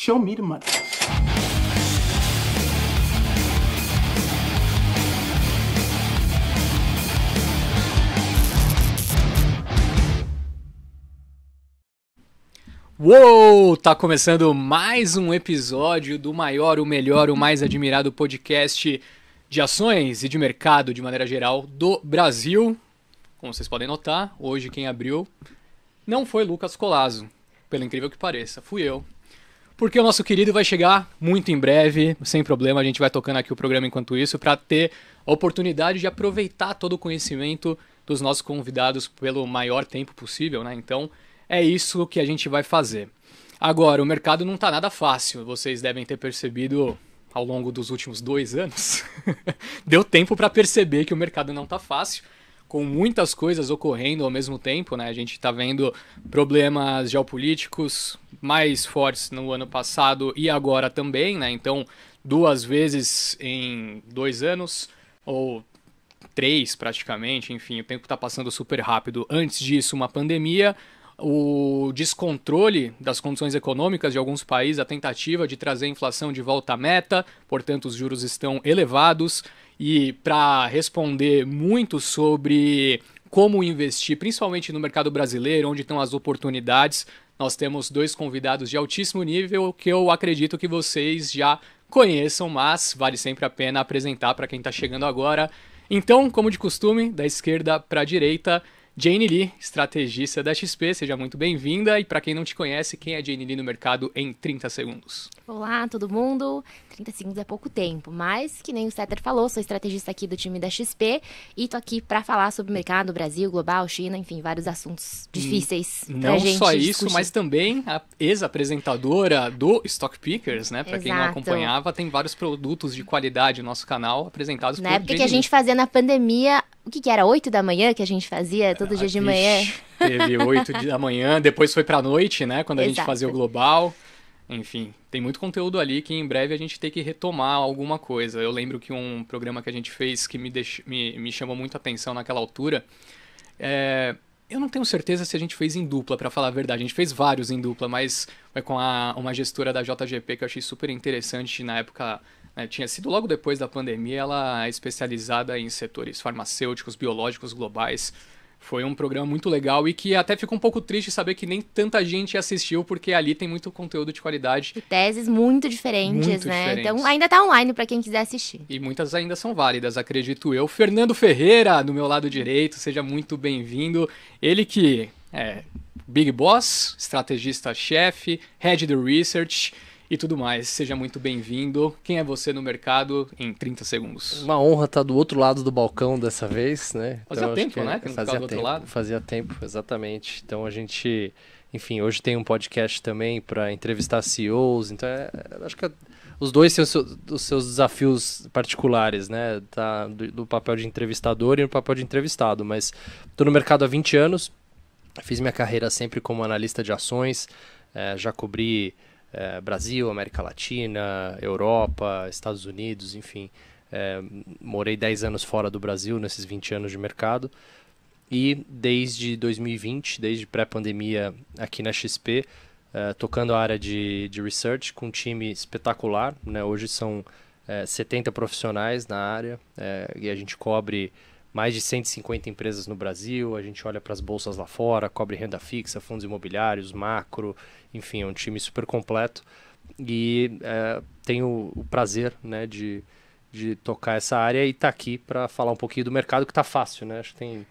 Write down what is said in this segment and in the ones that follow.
Show me the money. Uou! Tá começando mais um episódio do maior, o melhor, o mais admirado podcast de ações e de mercado de maneira geral do Brasil. Como vocês podem notar, hoje quem abriu não foi Lucas Collazo, pelo incrível que pareça, fui eu. Porque o nosso querido vai chegar muito em breve, sem problema, a gente vai tocando aqui o programa enquanto isso, para ter a oportunidade de aproveitar todo o conhecimento dos nossos convidados pelo maior tempo possível, né? Então, é isso que a gente vai fazer. Agora, o mercado não tá nada fácil, vocês devem ter percebido ao longo dos últimos 2 anos. Deu tempo para perceber que o mercado não tá fácil, com muitas coisas ocorrendo ao mesmo tempo, né? A gente tá vendo problemas geopolíticos mais fortes no ano passado e agora também, né? Então, 2 vezes em 2 anos, ou 3 praticamente, enfim, o tempo tá passando super rápido. Antes disso, uma pandemia, o descontrole das condições econômicas de alguns países, a tentativa de trazer a inflação de volta à meta, portanto os juros estão elevados. E para responder muito sobre como investir, principalmente no mercado brasileiro, onde estão as oportunidades, nós temos 2 convidados de altíssimo nível que eu acredito que vocês já conheçam, mas vale sempre a pena apresentar para quem está chegando agora. Então, como de costume, da esquerda para a direita, Jane Lee, estrategista da XP, seja muito bem-vinda. E para quem não te conhece, quem é Jane Lee no mercado em 30 segundos? Olá, todo mundo. 30 segundos é pouco tempo, mas, que nem o Setter falou, sou estrategista aqui do time da XP e tô aqui para falar sobre o mercado, Brasil, global, China, enfim, vários assuntos difíceis pra gente discutir. Não só isso, mas também a ex-apresentadora do Stock Pickers, né? Para quem não acompanhava, tem vários produtos de qualidade no nosso canal apresentados por Jane Lee. Na época que a gente fazia na pandemia, o que era? 8 da manhã que a gente fazia todo dia de manhã? Teve 8 da manhã, depois foi pra noite, né? Quando a gente fazia o global. Enfim, tem muito conteúdo ali que em breve a gente tem que retomar alguma coisa. Eu lembro que um programa que a gente fez que me chamou muito a atenção naquela altura, eu não tenho certeza se a gente fez em dupla, pra falar a verdade. A gente fez vários em dupla, mas foi com uma gestora da JGP que eu achei super interessante na época. Tinha sido logo depois da pandemia, ela é especializada em setores farmacêuticos, biológicos, globais. Foi um programa muito legal e que até fico um pouco triste saber que nem tanta gente assistiu, porque ali tem muito conteúdo de qualidade. E teses muito diferentes, né? Então ainda tá online para quem quiser assistir. E muitas ainda são válidas, acredito eu. Fernando Ferreira, do meu lado direito, seja muito bem-vindo. Ele que é Big Boss, estrategista-chefe, Head do Research e tudo mais. Seja muito bem-vindo. Quem é você no mercado em 30 segundos? Uma honra estar do outro lado do balcão dessa vez, né? Fazia tempo, né? Que não ficava do outro lado. Fazia tempo, exatamente. Então a gente, enfim, hoje tem um podcast também para entrevistar CEOs. Então acho que os dois têm os seus desafios particulares, né? Tá, do papel de entrevistador e no papel de entrevistado. Mas estou no mercado há 20 anos. Fiz minha carreira sempre como analista de ações. Já cobri Brasil, América Latina, Europa, Estados Unidos, enfim. Morei 10 anos fora do Brasil nesses 20 anos de mercado. E desde 2020, desde pré-pandemia aqui na XP, tocando a área de research com um time espetacular, né? Hoje são 70 profissionais na área e a gente cobre mais de 150 empresas no Brasil, a gente olha para as bolsas lá fora, cobre renda fixa, fundos imobiliários, macro, enfim, é um time super completo e tenho o prazer, né, de tocar essa área e estar aqui para falar um pouquinho do mercado, que está fácil, né? Acho que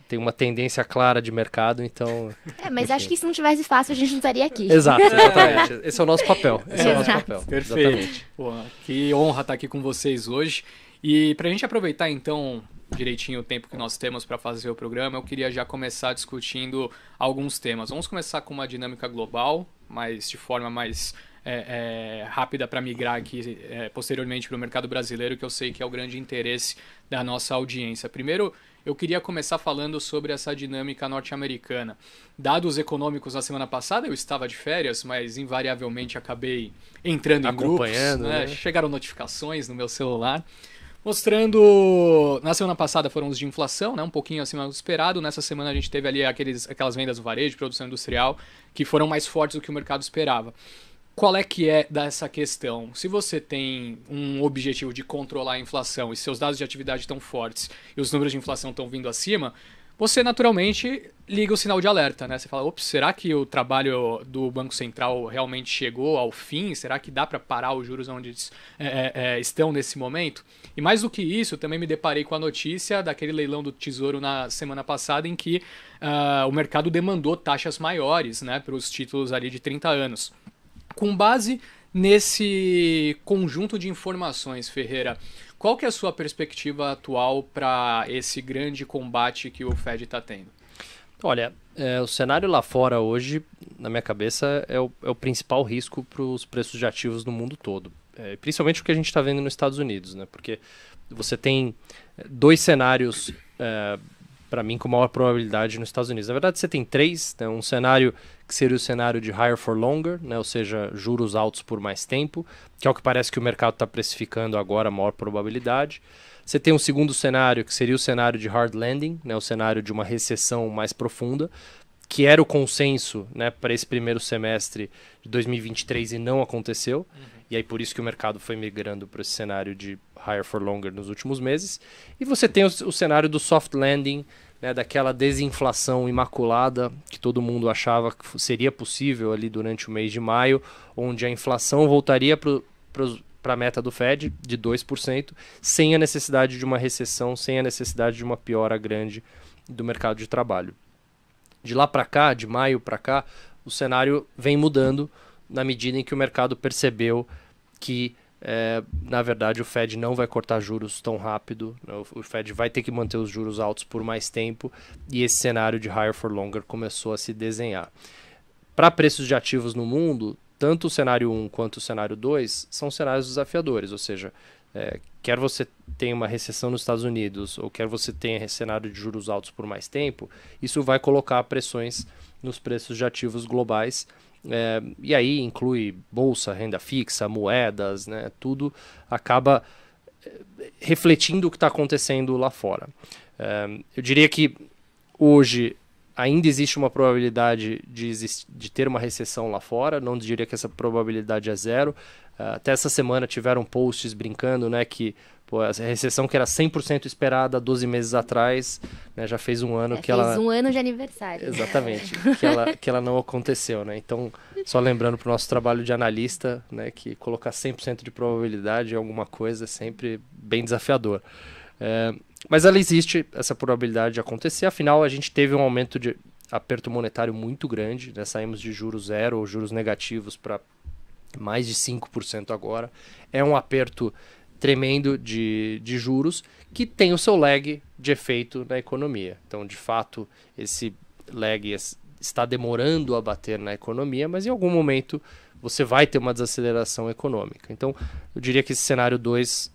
tem uma tendência clara de mercado, então... mas enfim. Acho que se não tivesse fácil, a gente não estaria aqui. Exato, exatamente. Esse é o nosso papel. Esse é o nosso papel. Perfeito. Exatamente. Pô, que honra estar aqui com vocês hoje. E para a gente aproveitar, então, direitinho o tempo que nós temos para fazer o programa, eu queria já começar discutindo alguns temas. Vamos começar com uma dinâmica global, mas de forma mais rápida para migrar aqui posteriormente para o mercado brasileiro, que eu sei que é o grande interesse da nossa audiência. Primeiro, eu queria começar falando sobre essa dinâmica norte-americana. Dados econômicos na semana passada, eu estava de férias, mas invariavelmente acabei entrando em grupos, né? Chegaram notificações no meu celular. mostrando... Na semana passada foram os de inflação, né, um pouquinho acima do esperado. Nessa semana a gente teve ali aquelas vendas do varejo, produção industrial, que foram mais fortes do que o mercado esperava. Qual é que é dessa questão? Se você tem um objetivo de controlar a inflação e seus dados de atividade estão fortes e os números de inflação estão vindo acima, você naturalmente liga o sinal de alerta, né? Você fala, ops, será que o trabalho do Banco Central realmente chegou ao fim? Será que dá para parar os juros onde estão nesse momento? E mais do que isso, também me deparei com a notícia daquele leilão do Tesouro na semana passada em que o mercado demandou taxas maiores, né, para os títulos ali de 30 anos. Com base nesse conjunto de informações, Ferreira, qual que é a sua perspectiva atual para esse grande combate que o Fed está tendo? Olha, o cenário lá fora hoje, na minha cabeça, é o principal risco para os preços de ativos no mundo todo. Principalmente o que a gente está vendo nos Estados Unidos, né? Porque você tem dois cenários, para mim, com maior probabilidade nos Estados Unidos. Na verdade, você tem três, né? Um cenário que seria o cenário de higher for longer, né? Ou seja, juros altos por mais tempo, que é o que parece que o mercado está precificando agora, a maior probabilidade. Você tem um segundo cenário, que seria o cenário de hard landing, né? O cenário de uma recessão mais profunda, que era o consenso, né, para esse primeiro semestre de 2023 e não aconteceu. E aí por isso que o mercado foi migrando para esse cenário de higher for longer nos últimos meses. E você tem o cenário do soft landing, né, daquela desinflação imaculada que todo mundo achava que seria possível ali durante o mês de maio, onde a inflação voltaria para a meta do Fed de 2%, sem a necessidade de uma recessão, sem a necessidade de uma piora grande do mercado de trabalho. De lá para cá, de maio para cá, o cenário vem mudando na medida em que o mercado percebeu que, na verdade, o Fed não vai cortar juros tão rápido, né? O Fed vai ter que manter os juros altos por mais tempo e esse cenário de higher for longer começou a se desenhar. Para preços de ativos no mundo, tanto o cenário 1 quanto o cenário 2 são cenários desafiadores, ou seja, quer você tenha uma recessão nos Estados Unidos ou quer você tenha cenário de juros altos por mais tempo, isso vai colocar pressões nos preços de ativos globais, e aí inclui bolsa, renda fixa, moedas, né, tudo acaba refletindo o que está acontecendo lá fora. Eu diria que hoje ainda existe uma probabilidade de ter uma recessão lá fora, não diria que essa probabilidade é zero. Até essa semana tiveram posts brincando, né, que a recessão que era 100% esperada 12 meses atrás, né, já fez um ano que ela... fez um ano de aniversário. Exatamente, que ela não aconteceu, né? Então, só lembrando para o nosso trabalho de analista, né, que colocar 100% de probabilidade em alguma coisa é sempre bem desafiador. Mas ela existe, essa probabilidade de acontecer, afinal a gente teve um aumento de aperto monetário muito grande, né? Saímos de juros zero ou juros negativos para mais de 5% agora. É um aperto tremendo de juros que tem o seu lag de efeito na economia. Então, de fato, esse lag está demorando a bater na economia, mas em algum momento você vai ter uma desaceleração econômica. Então, eu diria que esse cenário 2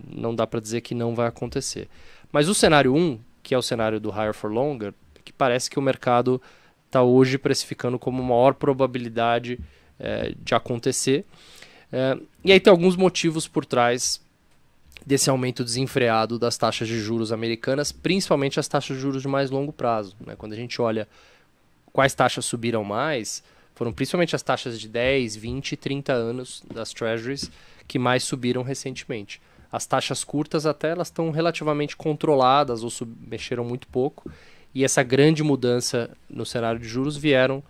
não dá para dizer que não vai acontecer. Mas o cenário 1, que é o cenário do higher for longer, que parece que o mercado está hoje precificando como maior probabilidade de acontecer. E aí tem alguns motivos por trás desse aumento desenfreado das taxas de juros americanas, principalmente as taxas de juros de mais longo prazo, né? Quando a gente olha quais taxas subiram mais, foram principalmente as taxas de 10, 20 e 30 anos das Treasuries que mais subiram recentemente. As taxas curtas até elas estão relativamente controladas ou mexeram muito pouco, e essa grande mudança no cenário de juros vieram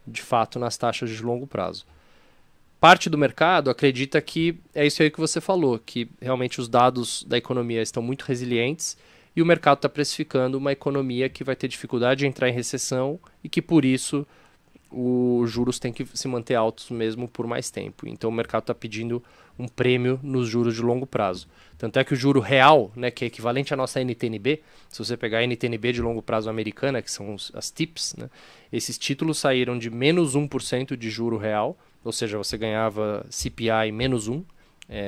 de fato nas taxas de longo prazo. Parte do mercado acredita que é isso aí que você falou, que realmente os dados da economia estão muito resilientes e o mercado está precificando uma economia que vai ter dificuldade de entrar em recessão e que por isso os juros têm que se manter altos mesmo por mais tempo. Então o mercado está pedindo um prêmio nos juros de longo prazo. Tanto é que o juro real, né, que é equivalente à nossa NTNB, se você pegar a NTNB de longo prazo americana, que são as TIPS, né, esses títulos saíram de menos 1% de juro real, ou seja, você ganhava CPI menos 1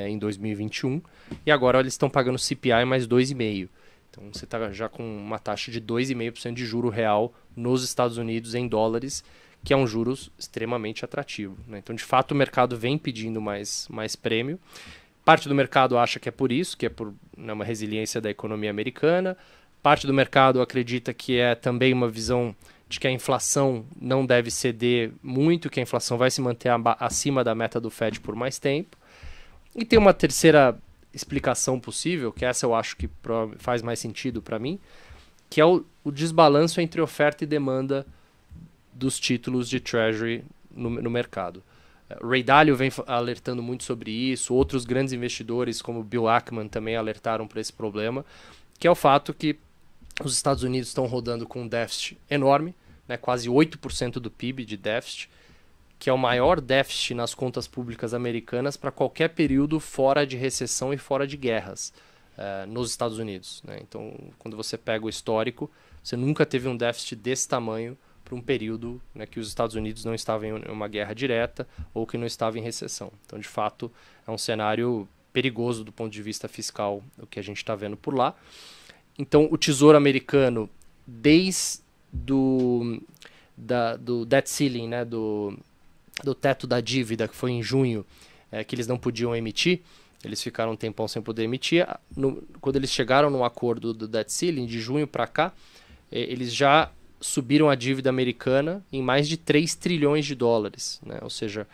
em 2021, e agora eles estão pagando CPI mais 2,5%. Então você está já com uma taxa de 2,5% de juro real nos Estados Unidos em dólares, que é um juros extremamente atrativo, né? Então, de fato, o mercado vem pedindo mais prêmio. Parte do mercado acha que é por isso, que é por uma resiliência da economia americana. Parte do mercado acredita que é também uma visão de que a inflação não deve ceder muito, que a inflação vai se manter acima da meta do Fed por mais tempo. E tem uma terceira explicação possível, que essa eu acho que faz mais sentido para mim, que é o desbalanço entre oferta e demanda dos títulos de Treasury no mercado. Ray Dalio vem alertando muito sobre isso, outros grandes investidores como Bill Ackman também alertaram para esse problema, que é o fato que os Estados Unidos estão rodando com um déficit enorme, né, quase 8% do PIB de déficit, que é o maior déficit nas contas públicas americanas para qualquer período fora de recessão e fora de guerras nos Estados Unidos. Né? Então, quando você pega o histórico, você nunca teve um déficit desse tamanho para um período, né, que os Estados Unidos não estavam em uma guerra direta ou que não estava em recessão. Então, de fato, é um cenário perigoso do ponto de vista fiscal, o que a gente está vendo por lá. Então, o Tesouro americano, desde do debt ceiling, né, do teto da dívida, que foi em junho, que eles não podiam emitir, eles ficaram um tempão sem poder emitir. Quando eles chegaram no acordo do debt ceiling, de junho para cá, eles já subiram a dívida americana em mais de 3 trilhões de dólares. Né? Ou seja,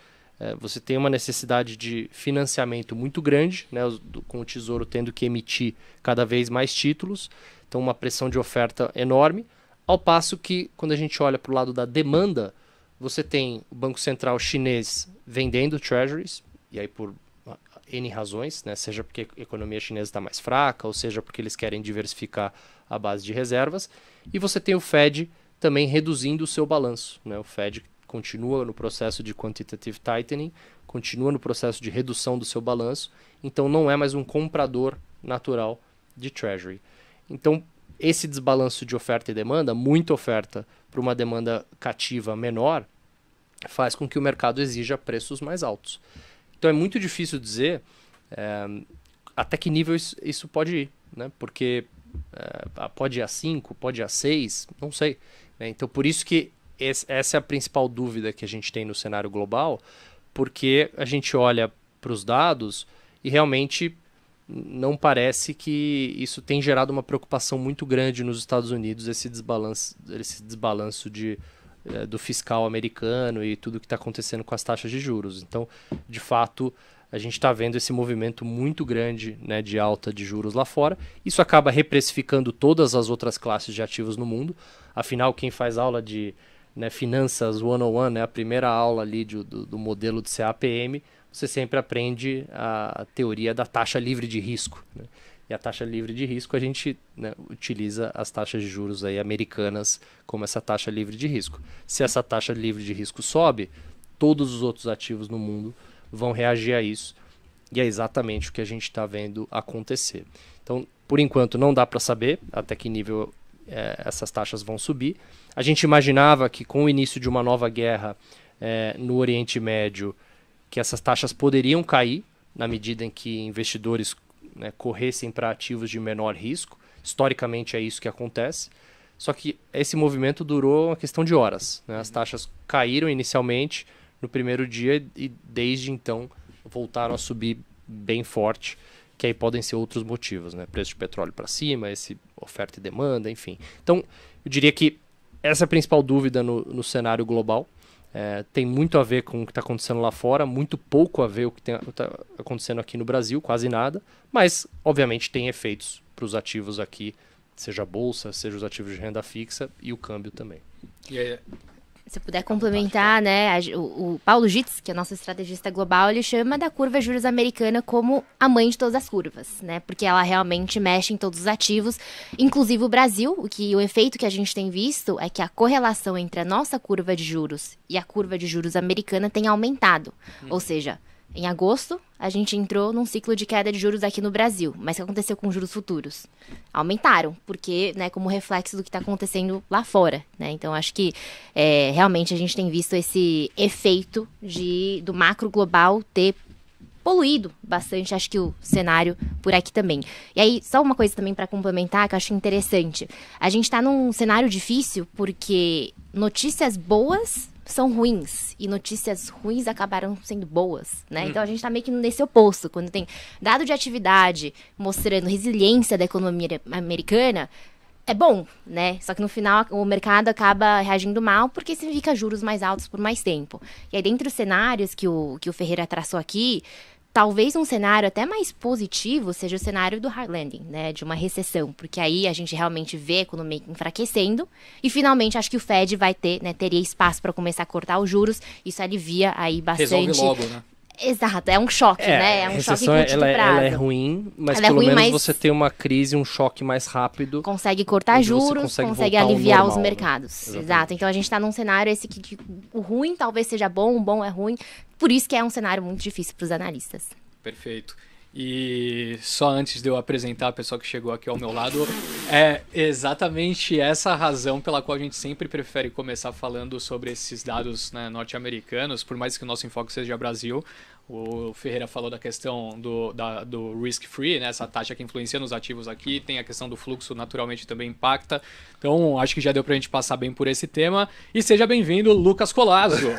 você tem uma necessidade de financiamento muito grande, né, com o Tesouro tendo que emitir cada vez mais títulos, então uma pressão de oferta enorme, ao passo que, quando a gente olha para o lado da demanda, você tem o Banco Central chinês vendendo treasuries, e aí por N razões, né, seja porque a economia chinesa está mais fraca, ou seja porque eles querem diversificar a base de reservas, e você tem o Fed também reduzindo o seu balanço. Né? O Fed continua no processo de quantitative tightening, continua no processo de redução do seu balanço, então não é mais um comprador natural de Treasury. Então, esse desbalanço de oferta e demanda, muita oferta para uma demanda cativa menor, faz com que o mercado exija preços mais altos. Então, é muito difícil dizer até que nível isso pode ir, né? Porque pode ir a 5, pode ir a 6, não sei. Né? Então, por isso que essa é a principal dúvida que a gente tem no cenário global, porque a gente olha para os dados e realmente não parece que isso tem gerado uma preocupação muito grande nos Estados Unidos, esse desbalanço do fiscal americano e tudo que está acontecendo com as taxas de juros. Então, de fato, a gente está vendo esse movimento muito grande, né, de alta de juros lá fora. Isso acaba reprecificando todas as outras classes de ativos no mundo. Afinal, quem faz aula de Finanças 101, né, a primeira aula ali do modelo de CAPM, você sempre aprende a teoria da taxa livre de risco. Né? E a taxa livre de risco, a gente, né, utiliza as taxas de juros aí americanas como essa taxa livre de risco. Se essa taxa livre de risco sobe, todos os outros ativos no mundo vão reagir a isso. E é exatamente o que a gente está vendo acontecer. Então, por enquanto, não dá para saber até que nível essas taxas vão subir. A gente imaginava que com o início de uma nova guerra no Oriente Médio, que essas taxas poderiam cair na medida em que investidores, né, corressem para ativos de menor risco. Historicamente é isso que acontece. Só que esse movimento durou uma questão de horas. Né? As taxas caíram inicialmente no primeiro dia e desde então voltaram a subir bem forte, que aí podem ser outros motivos, né? Preço de petróleo para cima, esse oferta e demanda, enfim. Então, eu diria que essa é a principal dúvida no cenário global. Tem muito a ver com o que está acontecendo lá fora, muito pouco a ver com o que está acontecendo aqui no Brasil, quase nada, mas, obviamente, tem efeitos para os ativos aqui, seja a bolsa, seja os ativos de renda fixa e o câmbio também. Se puder complementar, né, o Paulo Gitz, que é nosso estrategista global, ele chama da curva de juros americana como a mãe de todas as curvas, né, porque ela realmente mexe em todos os ativos, inclusive o Brasil. O efeito que a gente tem visto é que a correlação entre a nossa curva de juros e a curva de juros americana tem aumentado, ou seja, em agosto, a gente entrou num ciclo de queda de juros aqui no Brasil. Mas o que aconteceu com os juros futuros? Aumentaram, porque, né, como reflexo do que está acontecendo lá fora. Né? Então, acho que realmente a gente tem visto esse efeito do macro global ter poluído bastante, acho que o cenário por aqui também. E aí, só uma coisa também para complementar, que eu acho interessante. A gente está num cenário difícil porque notícias boas são ruins e notícias ruins acabaram sendo boas, né? Então a gente tá meio que nesse oposto. Quando tem dado de atividade mostrando resiliência da economia americana, é bom, né? Só que no final o mercado acaba reagindo mal porque significa juros mais altos por mais tempo. E aí, dentre os cenários que o Ferreira traçou aqui, talvez um cenário até mais positivo seja o cenário do hard landing, né? De uma recessão, porque aí a gente realmente vê a economia enfraquecendo e finalmente acho que o Fed vai ter, né? Teria espaço para começar a cortar os juros. Isso alivia aí bastante. Resolve logo, né? Exato, é um choque, né? É um choque curto prazo. Ela é ruim, mas pelo menos você tem uma crise, um choque mais rápido. Consegue cortar juros, consegue aliviar os mercados. Né? Exato, então a gente tá num cenário esse que o ruim talvez seja bom, o bom é ruim. Por isso que é um cenário muito difícil para os analistas. Perfeito. E só antes de eu apresentar a pessoa que chegou aqui ao meu lado, é exatamente essa a razão pela qual a gente sempre prefere começar falando sobre esses dados, né, norte-americanos, por mais que o nosso enfoque seja Brasil. O Ferreira falou da questão do risk-free, né, essa taxa que influencia nos ativos aqui, tem a questão do fluxo, naturalmente também impacta. Então, acho que já deu pra gente passar bem por esse tema. E seja bem-vindo, Lucas Collazo.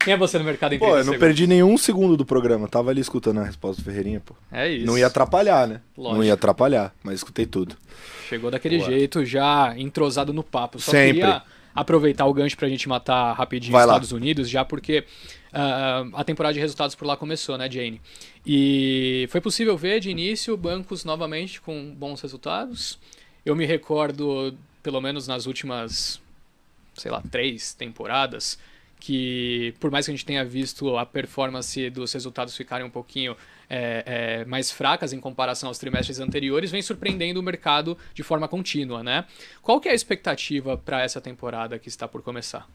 Quem é você no mercado inteiro? Pô, eu não perdi nenhum segundo do programa. Tava ali escutando a resposta do Ferreirinha, pô. É isso. Não ia atrapalhar, né? Lógico. Não ia atrapalhar, mas escutei tudo. Chegou daquele jeito, já entrosado no papo. Só Sempre. queria aproveitar o gancho pra gente matar rapidinho os Estados Unidos, já porque a temporada de resultados por lá começou, né, Jane? E foi possível ver de início bancos novamente com bons resultados. Eu me recordo, pelo menos nas últimas, 3 temporadas, que por mais que a gente tenha visto a performance dos resultados ficarem um pouquinho mais fracas em comparação aos trimestres anteriores, vem surpreendendo o mercado de forma contínua, né? Qual que é a expectativa para essa temporada que está por começar?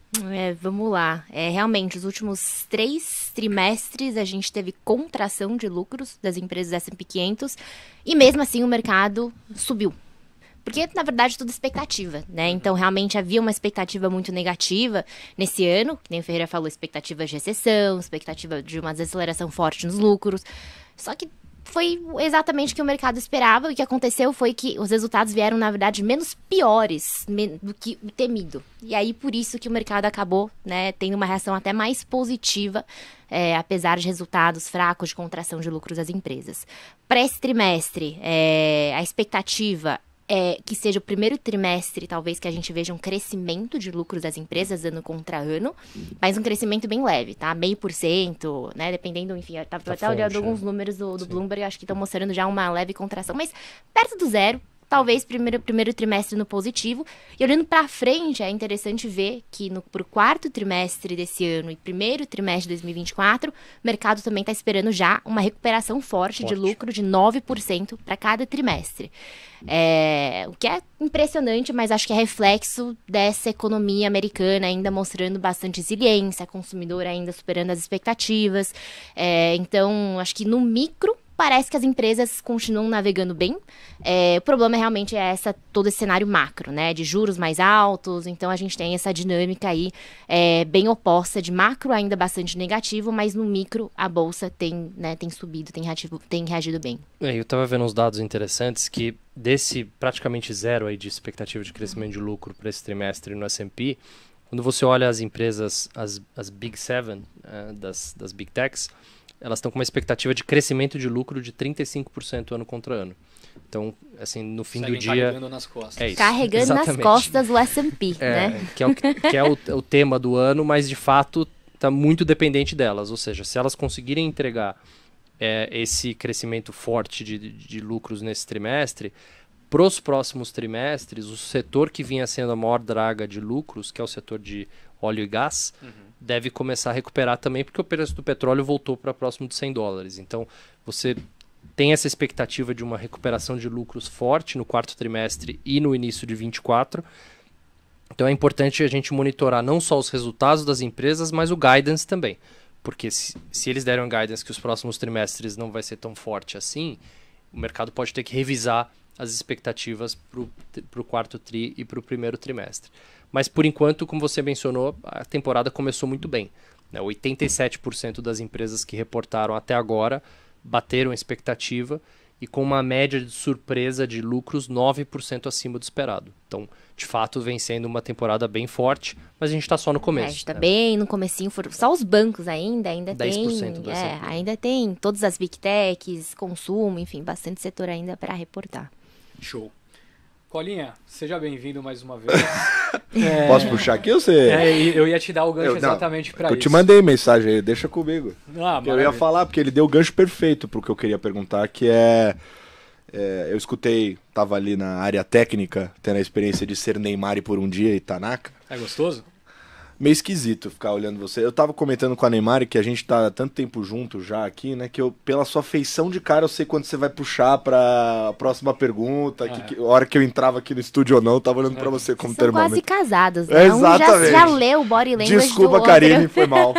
Vamos lá. Realmente, os últimos 3 trimestres a gente teve contração de lucros das empresas S&P 500 e mesmo assim o mercado subiu. Porque, na verdade, tudo é expectativa, né? Então, realmente, havia uma expectativa muito negativa nesse ano. Que nem o Ferreira falou, expectativa de recessão, expectativa de uma desaceleração forte nos lucros. Só que foi exatamente o que o mercado esperava. E o que aconteceu foi que os resultados vieram, na verdade, menos piores do que o temido. E aí, por isso que o mercado acabou, né, tendo uma reação até mais positiva, apesar de resultados fracos de contração de lucros das empresas. Para esse trimestre, a expectativa que seja o primeiro trimestre, talvez, que a gente veja um crescimento de lucros das empresas ano contra ano, mas um crescimento bem leve, tá? 0,5%, né? Dependendo, enfim, eu tava até olhando alguns números do Bloomberg, acho que estão mostrando já uma leve contração, mas perto do zero. Talvez primeiro trimestre no positivo. E olhando para frente, é interessante ver que pro 4º trimestre desse ano e primeiro trimestre de 2024, o mercado também está esperando já uma recuperação forte de lucro de 9% para cada trimestre. O que é impressionante, mas acho que é reflexo dessa economia americana ainda mostrando bastante resiliência, a consumidora ainda superando as expectativas. Então, acho que no micro, parece que as empresas continuam navegando bem. O problema realmente é todo esse cenário macro, né? De juros mais altos. Então, a gente tem essa dinâmica aí bem oposta, de macro ainda bastante negativo, mas no micro a bolsa tem subido, tem reagido bem. Eu estava vendo uns dados interessantes que desse praticamente zero aí de expectativa de crescimento de lucro para esse trimestre no S&P, quando você olha as empresas, as Big Seven, das Big Techs, elas estão com uma expectativa de crescimento de lucro de 35% ano contra ano. Então, assim, no fim do dia... Carregando nas costas. É isso. Carregando Exatamente. nas costas o S&P, né? Que é o tema do ano, mas de fato está muito dependente delas. Ou seja, se elas conseguirem entregar esse crescimento forte de lucros nesse trimestre, para os próximos trimestres, o setor que vinha sendo a maior draga de lucros, que é o setor de óleo e gás, deve começar a recuperar também, porque o preço do petróleo voltou para próximo de $100. Então, você tem essa expectativa de uma recuperação de lucros forte no 4º trimestre e no início de 24. Então, é importante a gente monitorar não só os resultados das empresas, mas o guidance também. Porque se eles deram guidance que os próximos trimestres não vai ser tão forte assim, o mercado pode ter que revisar as expectativas para o 4º tri e para o primeiro trimestre. Mas, por enquanto, como você mencionou, a temporada começou muito bem. 87% das empresas que reportaram até agora bateram a expectativa e com uma média de surpresa de lucros 9% acima do esperado. Então, de fato, vem sendo uma temporada bem forte, mas a gente está só no começo. A gente tá bem no comecinho, só os bancos ainda 10% tem, do S&P. ainda tem todas as big techs, consumo, enfim, bastante setor ainda para reportar. Show. Colinha, seja bem-vindo mais uma vez. Posso puxar aqui ou você... Eu ia te dar o gancho exatamente para isso. Eu te mandei mensagem aí, deixa comigo. Ah, eu ia falar, porque ele deu o gancho perfeito pro que eu queria perguntar, que eu escutei, tava ali na área técnica, tendo a experiência de ser Neymar por um dia e Tanaka. É gostoso? Meio esquisito ficar olhando você. Eu tava comentando com a Neymar que a gente tá há tanto tempo junto já aqui, né? Que pela sua feição de cara, eu sei quando você vai puxar pra próxima pergunta. A hora que eu entrava aqui no estúdio ou não, eu tava olhando pra você como São termômetro. quase casados, né? Exatamente. Já leu o body language Desculpa, do Karine, foi mal.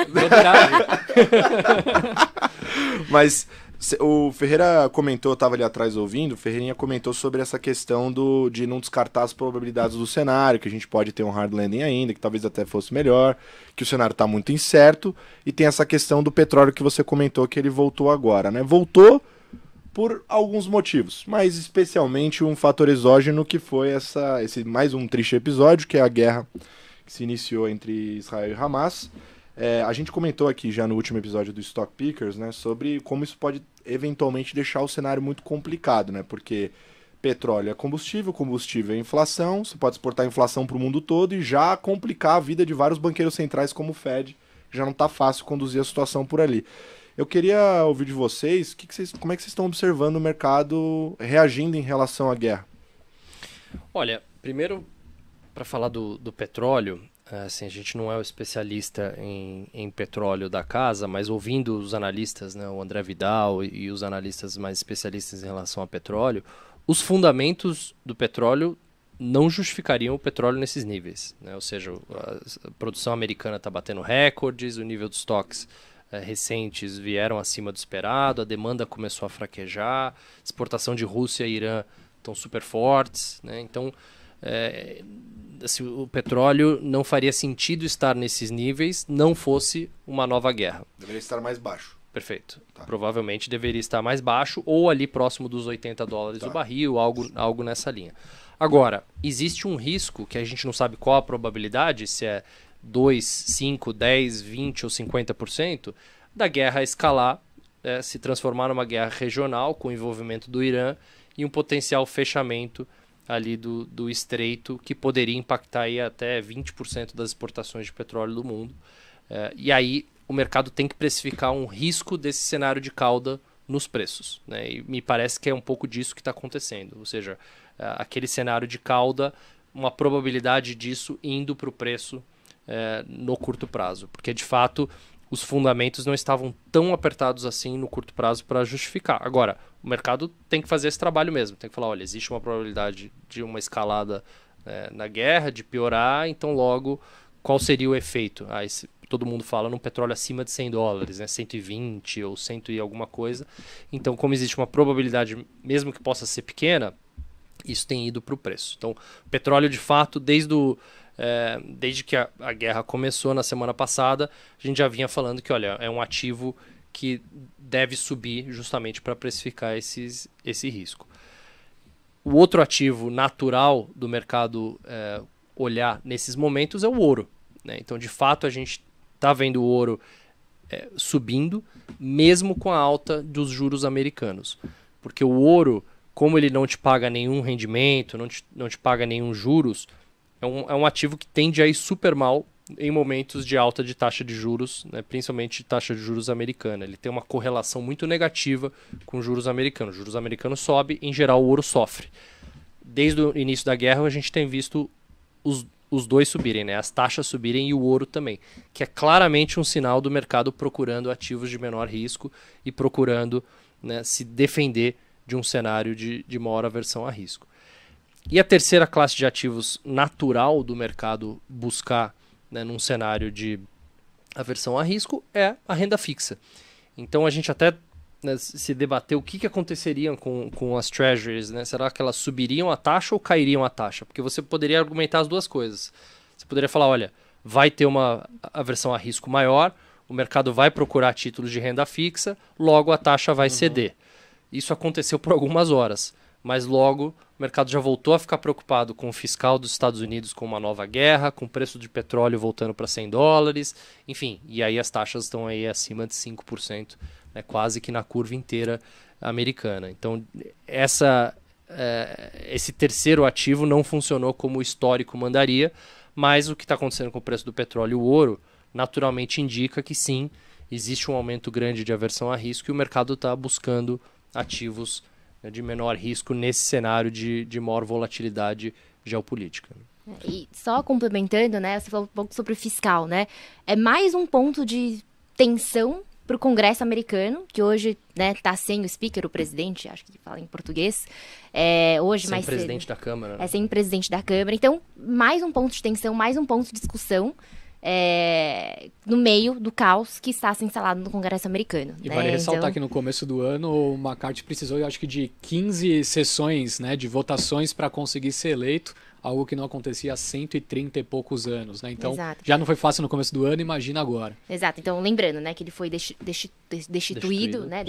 Mas Mas o Ferreira comentou, eu tava ali atrás ouvindo, o Ferreirinha comentou sobre essa questão de não descartar as probabilidades do cenário, que a gente pode ter um hard landing ainda, que talvez até fosse melhor, que o cenário tá muito incerto, e tem essa questão do petróleo que você comentou, que ele voltou agora, né? Voltou por alguns motivos, mas especialmente um fator exógeno que foi esse mais um triste episódio, que é a guerra que se iniciou entre Israel e Hamas. A gente comentou aqui já no último episódio do Stock Pickers, né, sobre como isso pode eventualmente deixar o cenário muito complicado, né, porque petróleo é combustível, combustível é inflação, você pode exportar a inflação para o mundo todo e já complicar a vida de vários banqueiros centrais como o Fed, que já não está fácil conduzir a situação por ali. Eu queria ouvir de vocês, como é que vocês estão observando o mercado reagindo em relação à guerra? Olha, primeiro, para falar do petróleo, assim, a gente não é o especialista em petróleo da casa, mas ouvindo os analistas, né, o André Vidal e os analistas mais especialistas em relação a petróleo, os fundamentos do petróleo não justificariam o petróleo nesses níveis, né? Ou seja, a produção americana está batendo recordes, o nível de estoques recentes vieram acima do esperado, a demanda começou a fraquejar, exportação de Rússia e Irã estão super fortes, né? Então, assim, o petróleo não faria sentido estar nesses níveis não fosse uma nova guerra. Deveria estar mais baixo. Perfeito. Tá. Provavelmente deveria estar mais baixo ou ali próximo dos $80 o barril, algo nessa linha. Agora, existe um risco que a gente não sabe qual a probabilidade, se é 2, 5, 10, 20 ou 50%, da guerra escalar, se transformar numa guerra regional com o envolvimento do Irã e um potencial fechamento ali do estreito, que poderia impactar aí até 20% das exportações de petróleo do mundo. E aí o mercado tem que precificar um risco desse cenário de cauda nos preços, né? E me parece que é um pouco disso que está acontecendo. Ou seja, aquele cenário de cauda, uma probabilidade disso indo para o preço no curto prazo. Porque, de fato, os fundamentos não estavam tão apertados assim no curto prazo para justificar. Agora, o mercado tem que fazer esse trabalho mesmo. Tem que falar, olha, existe uma probabilidade de uma escalada na guerra, de piorar, então logo, qual seria o efeito? Todo mundo fala num petróleo acima de $100, né? 120 ou 100 e alguma coisa. Então, como existe uma probabilidade, mesmo que possa ser pequena, isso tem ido para o preço. Então, o petróleo, de fato, desde que a guerra começou na semana passada, a gente já vinha falando que, olha, é um ativo que deve subir justamente para precificar esse risco. O outro ativo natural do mercado olhar nesses momentos é o ouro, né? Então, de fato, a gente está vendo o ouro subindo, mesmo com a alta dos juros americanos. Porque o ouro, como ele não te paga nenhum rendimento, não te paga nenhum juros, é um ativo que tende a ir super mal em momentos de alta de taxa de juros, né, principalmente taxa de juros americana. Ele tem uma correlação muito negativa com os juros americanos. Os juros americanos sobem, em geral o ouro sofre. Desde o início da guerra a gente tem visto os dois subirem, né, as taxas subirem e o ouro também, que é claramente um sinal do mercado procurando ativos de menor risco e procurando, né, se defender de um cenário de maior aversão a risco. E a terceira classe de ativos natural do mercado buscar, né, num cenário de aversão a risco é a renda fixa. Então a gente até, né, se debateu o que aconteceria com as treasuries, né? Será que elas subiriam a taxa ou cairiam a taxa? Porque você poderia argumentar as duas coisas. Você poderia falar, olha, vai ter uma aversão a risco maior, o mercado vai procurar títulos de renda fixa, logo a taxa vai ceder. isso aconteceu por algumas horas, mas logo o mercado já voltou a ficar preocupado com o fiscal dos Estados Unidos, com uma nova guerra, com o preço de petróleo voltando para $100, enfim, e aí as taxas estão aí acima de 5%, né, quase que na curva inteira americana. Então, esse terceiro ativo não funcionou como o histórico mandaria, mas o que está acontecendo com o preço do petróleo e o ouro naturalmente indica que sim, existe um aumento grande de aversão a risco e o mercado está buscando ativos, né, de menor risco nesse cenário de maior volatilidade geopolítica. E só complementando, né, você falou um pouco sobre o fiscal, né? É mais um ponto de tensão para o Congresso americano, que hoje, né, tá sem o speaker, o presidente, acho que fala em português. Hoje sem mais presidente cedo, da Câmara. Né? Sem presidente da Câmara. Então, mais um ponto de tensão, mais um ponto de discussão no meio do caos que está se instalado no Congresso americano. E né? vale ressaltar então... que no começo do ano o McCarthy precisou, eu acho que de 15 sessões, né, de votações para conseguir ser eleito, algo que não acontecia há 130 e poucos anos, né? Então, Exato. já não foi fácil no começo do ano, imagina agora. Exato. Então, lembrando, né, que ele foi destituído, né,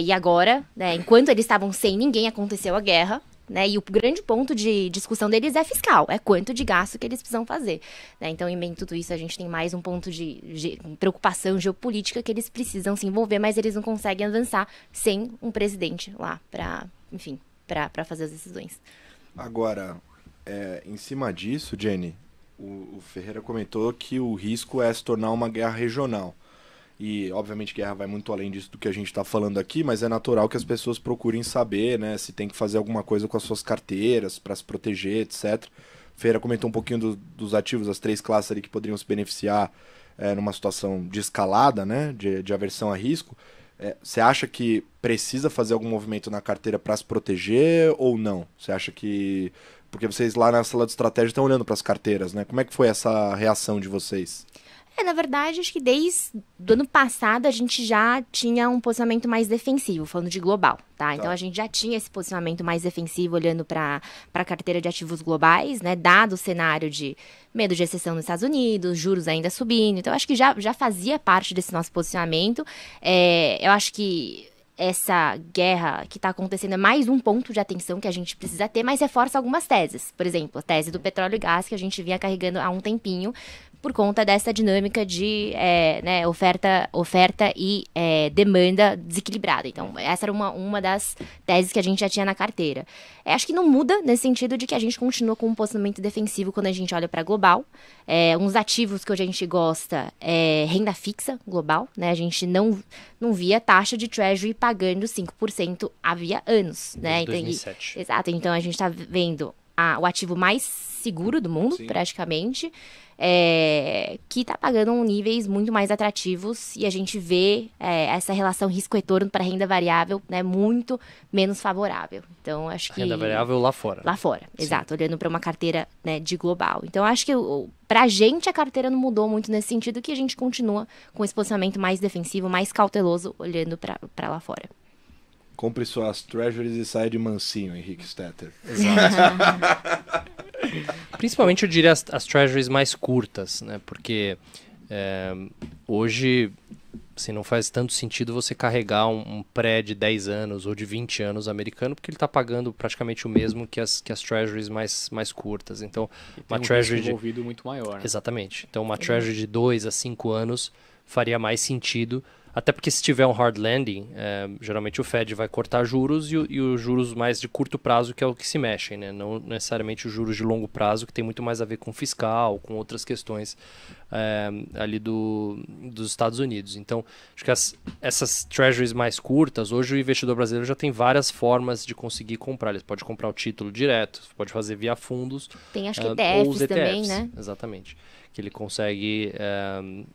e agora, né, enquanto eles estavam sem ninguém, aconteceu a guerra. Né, e o grande ponto de discussão deles é fiscal, é quanto de gasto que eles precisam fazer. Né? Então, em meio a tudo isso, a gente tem mais um ponto de preocupação geopolítica que eles precisam se envolver, mas eles não conseguem avançar sem um presidente lá para fazer as decisões. Agora, em cima disso, Jenny, o Ferreira comentou que o risco é se tornar uma guerra regional. E, obviamente, guerra vai muito além disso do que a gente está falando aqui, mas é natural que as pessoas procurem saber, né, se tem que fazer alguma coisa com as suas carteiras para se proteger, etc. Ferreira comentou um pouquinho dos ativos, as 3 classes ali que poderiam se beneficiar numa situação de escalada, né, de aversão a risco. Você acha que precisa fazer algum movimento na carteira para se proteger ou não? Você acha que... Porque vocês lá na sala de estratégia estão olhando para as carteiras, né? Como é que foi essa reação de vocês? Na verdade, acho que desde o ano passado a gente já tinha um posicionamento mais defensivo, falando de global, tá? Então a gente já tinha esse posicionamento mais defensivo olhando para a carteira de ativos globais, né? Dado o cenário de medo de recessão nos Estados Unidos, juros ainda subindo. Então acho que já fazia parte desse nosso posicionamento. Eu acho que essa guerra que está acontecendo é mais um ponto de atenção que a gente precisa ter, mas reforça algumas teses. Por exemplo, a tese do petróleo e gás que a gente vinha carregando há um tempinho, por conta dessa dinâmica de oferta e demanda desequilibrada. Então, essa era uma das teses que a gente já tinha na carteira. Acho que não muda nesse sentido de que a gente continua com um posicionamento defensivo quando a gente olha para global. Uns ativos que hoje a gente gosta renda fixa global, né? A gente não via taxa de Treasury pagando 5% havia anos. Né? 2007. Exato. Então, a gente está vendo o ativo mais seguro do mundo, praticamente, que está pagando níveis muito mais atrativos e a gente vê essa relação risco-retorno para renda variável, né, muito menos favorável. Então, acho que... Renda variável lá fora. Lá fora, exato. Olhando para uma carteira, né, de global. Então, acho que para a gente a carteira não mudou muito nesse sentido, que a gente continua com esse posicionamento mais defensivo, mais cauteloso, olhando para lá fora. Compre suas treasuries e saia de mansinho, Henrique Stetter. Exato. Principalmente eu diria as treasuries mais curtas, né? Porque hoje assim, não faz tanto sentido você carregar um pré de 10 anos ou de 20 anos americano, porque ele está pagando praticamente o mesmo que as treasuries mais curtas. Então, uma treasury envolvido muito maior. Né? Exatamente. Então, uma treasury de 2 a 5 anos faria mais sentido. Até porque se tiver um hard landing, geralmente o Fed vai cortar juros e os juros mais de curto prazo que é o que se mexem, né? Não necessariamente os juros de longo prazo, que tem muito mais a ver com fiscal, com outras questões ali dos Estados Unidos. Então, acho que essas treasuries mais curtas, hoje o investidor brasileiro já tem várias formas de conseguir comprar. Ele pode comprar o título direto, pode fazer via fundos. Tem acho que ETFs, ou os ETFs também, né? Exatamente, que ele consegue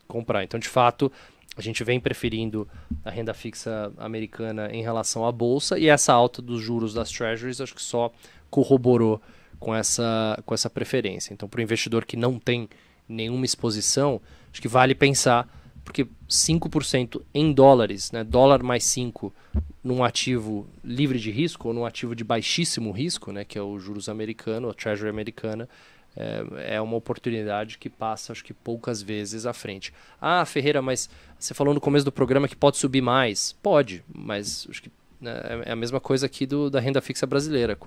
comprar. Então, de fato... A gente vem preferindo a renda fixa americana em relação à bolsa e essa alta dos juros das treasuries acho que só corroborou com essa preferência. Então, para o investidor que não tem nenhuma exposição, acho que vale pensar, porque 5% em dólares, né, dólar mais 5 num ativo livre de risco ou num ativo de baixíssimo risco, né, que é o juros americano, a treasury americana, é uma oportunidade que passa, acho que poucas vezes à frente. Ah, Ferreira, mas você falou no começo do programa que pode subir mais. Pode, mas acho que é a mesma coisa aqui da renda fixa brasileira.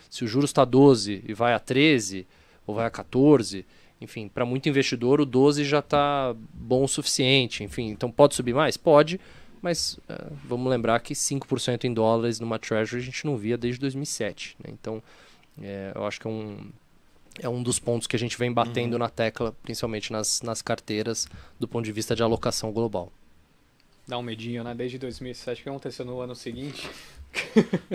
Se o juros está 12 e vai a 13 ou vai a 14, enfim, para muito investidor o 12 já está bom o suficiente. Enfim, então pode subir mais? Pode, mas vamos lembrar que 5% em dólares numa Treasury a gente não via desde 2007. Né? Então, eu acho que é um dos pontos que a gente vem batendo na tecla, principalmente nas carteiras, do ponto de vista de alocação global. Dá um medinho, né? Desde 2007, o que aconteceu no ano seguinte?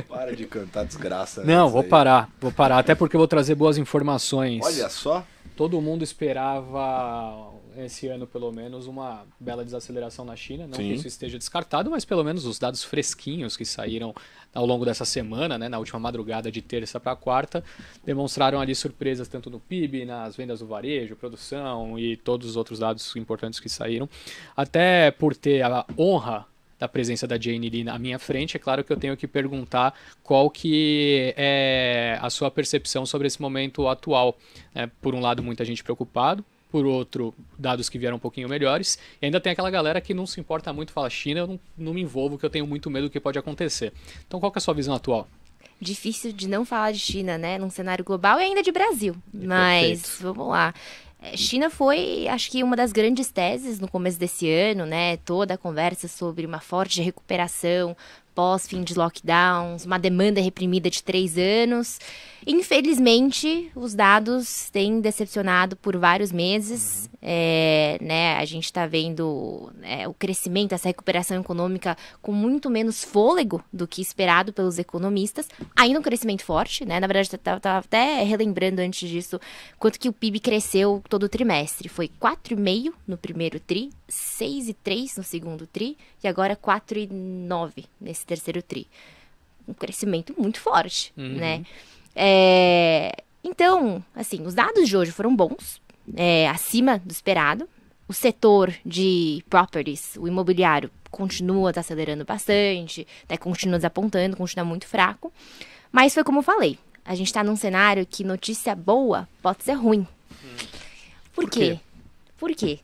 Para de cantar desgraça. Não, vou parar. Até porque eu vou trazer boas informações. Olha só. Todo mundo esperava, esse ano pelo menos, uma bela desaceleração na China. Não que isso esteja descartado, mas pelo menos os dados fresquinhos que saíram ao longo dessa semana, né, na última madrugada de terça para quarta, demonstraram ali surpresas tanto no PIB, nas vendas do varejo, produção e todos os outros dados importantes que saíram. Até por ter a honra da presença da Jane Lee na minha frente, é claro que eu tenho que perguntar qual que é a sua percepção sobre esse momento atual. Por um lado, muita gente preocupado, por outro, dados que vieram um pouquinho melhores, e ainda tem aquela galera que não se importa muito, fala China, eu não me envolvo, que eu tenho muito medo do que pode acontecer. Então, qual que é a sua visão atual? Difícil de não falar de China, né, num cenário global e ainda de Brasil, mas perfeito. Vamos lá. China foi, acho que, uma das grandes teses no começo desse ano, né? Toda a conversa sobre uma forte recuperação pós-fim de lockdowns, uma demanda reprimida de 3 anos. Infelizmente, os dados têm decepcionado por vários meses. A gente está vendo o crescimento, essa recuperação econômica com muito menos fôlego do que esperado pelos economistas. Ainda um crescimento forte, né? Na verdade, estava até relembrando antes disso quanto que o PIB cresceu todo o trimestre. Foi 4,5% no primeiro tri, 6,3% no segundo tri e agora 4,9% nesse terceiro tri. Um crescimento muito forte, né? Então, assim, os dados de hoje foram bons, acima do esperado. O setor de properties, o imobiliário, continua desacelerando bastante, continua desapontando, continua muito fraco. Mas foi como eu falei, a gente está num cenário que notícia boa pode ser ruim. Por quê? Por quê?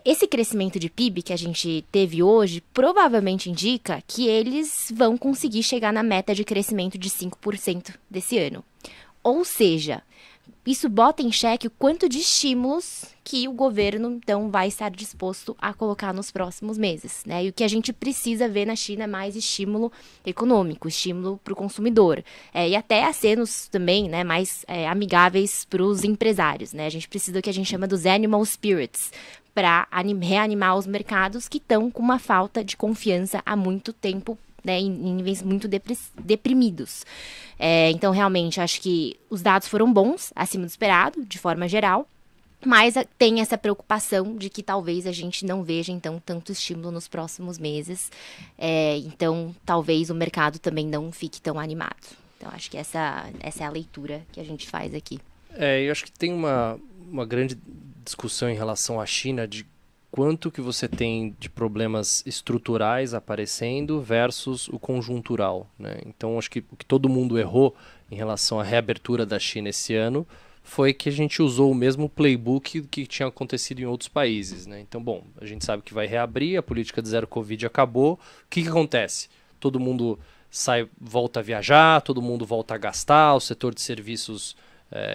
Esse crescimento de PIB que a gente teve hoje provavelmente indica que eles vão conseguir chegar na meta de crescimento de 5% desse ano. Ou seja, isso bota em xeque o quanto de estímulos que o governo, então, vai estar disposto a colocar nos próximos meses, né? E o que a gente precisa ver na China é mais estímulo econômico, estímulo para o consumidor. E até acenos também, né, mais amigáveis para os empresários, né? A gente precisa do que a gente chama dos animal spirits, para reanimar os mercados que estão com uma falta de confiança há muito tempo, né, em níveis muito deprimidos. Então, realmente, acho que os dados foram bons, acima do esperado, de forma geral, mas tem essa preocupação de que talvez a gente não veja, então, tanto estímulo nos próximos meses. Então, talvez o mercado também não fique tão animado. Então, acho que essa é a leitura que a gente faz aqui. Eu acho que tem uma grande discussão em relação à China de quanto que você tem de problemas estruturais aparecendo versus o conjuntural, né? Então, acho que o que todo mundo errou em relação à reabertura da China esse ano foi que a gente usou o mesmo playbook que tinha acontecido em outros países, né? Então, bom, a gente sabe que vai reabrir, a política de zero Covid acabou. O que acontece? Todo mundo volta a viajar, todo mundo volta a gastar, o setor de serviços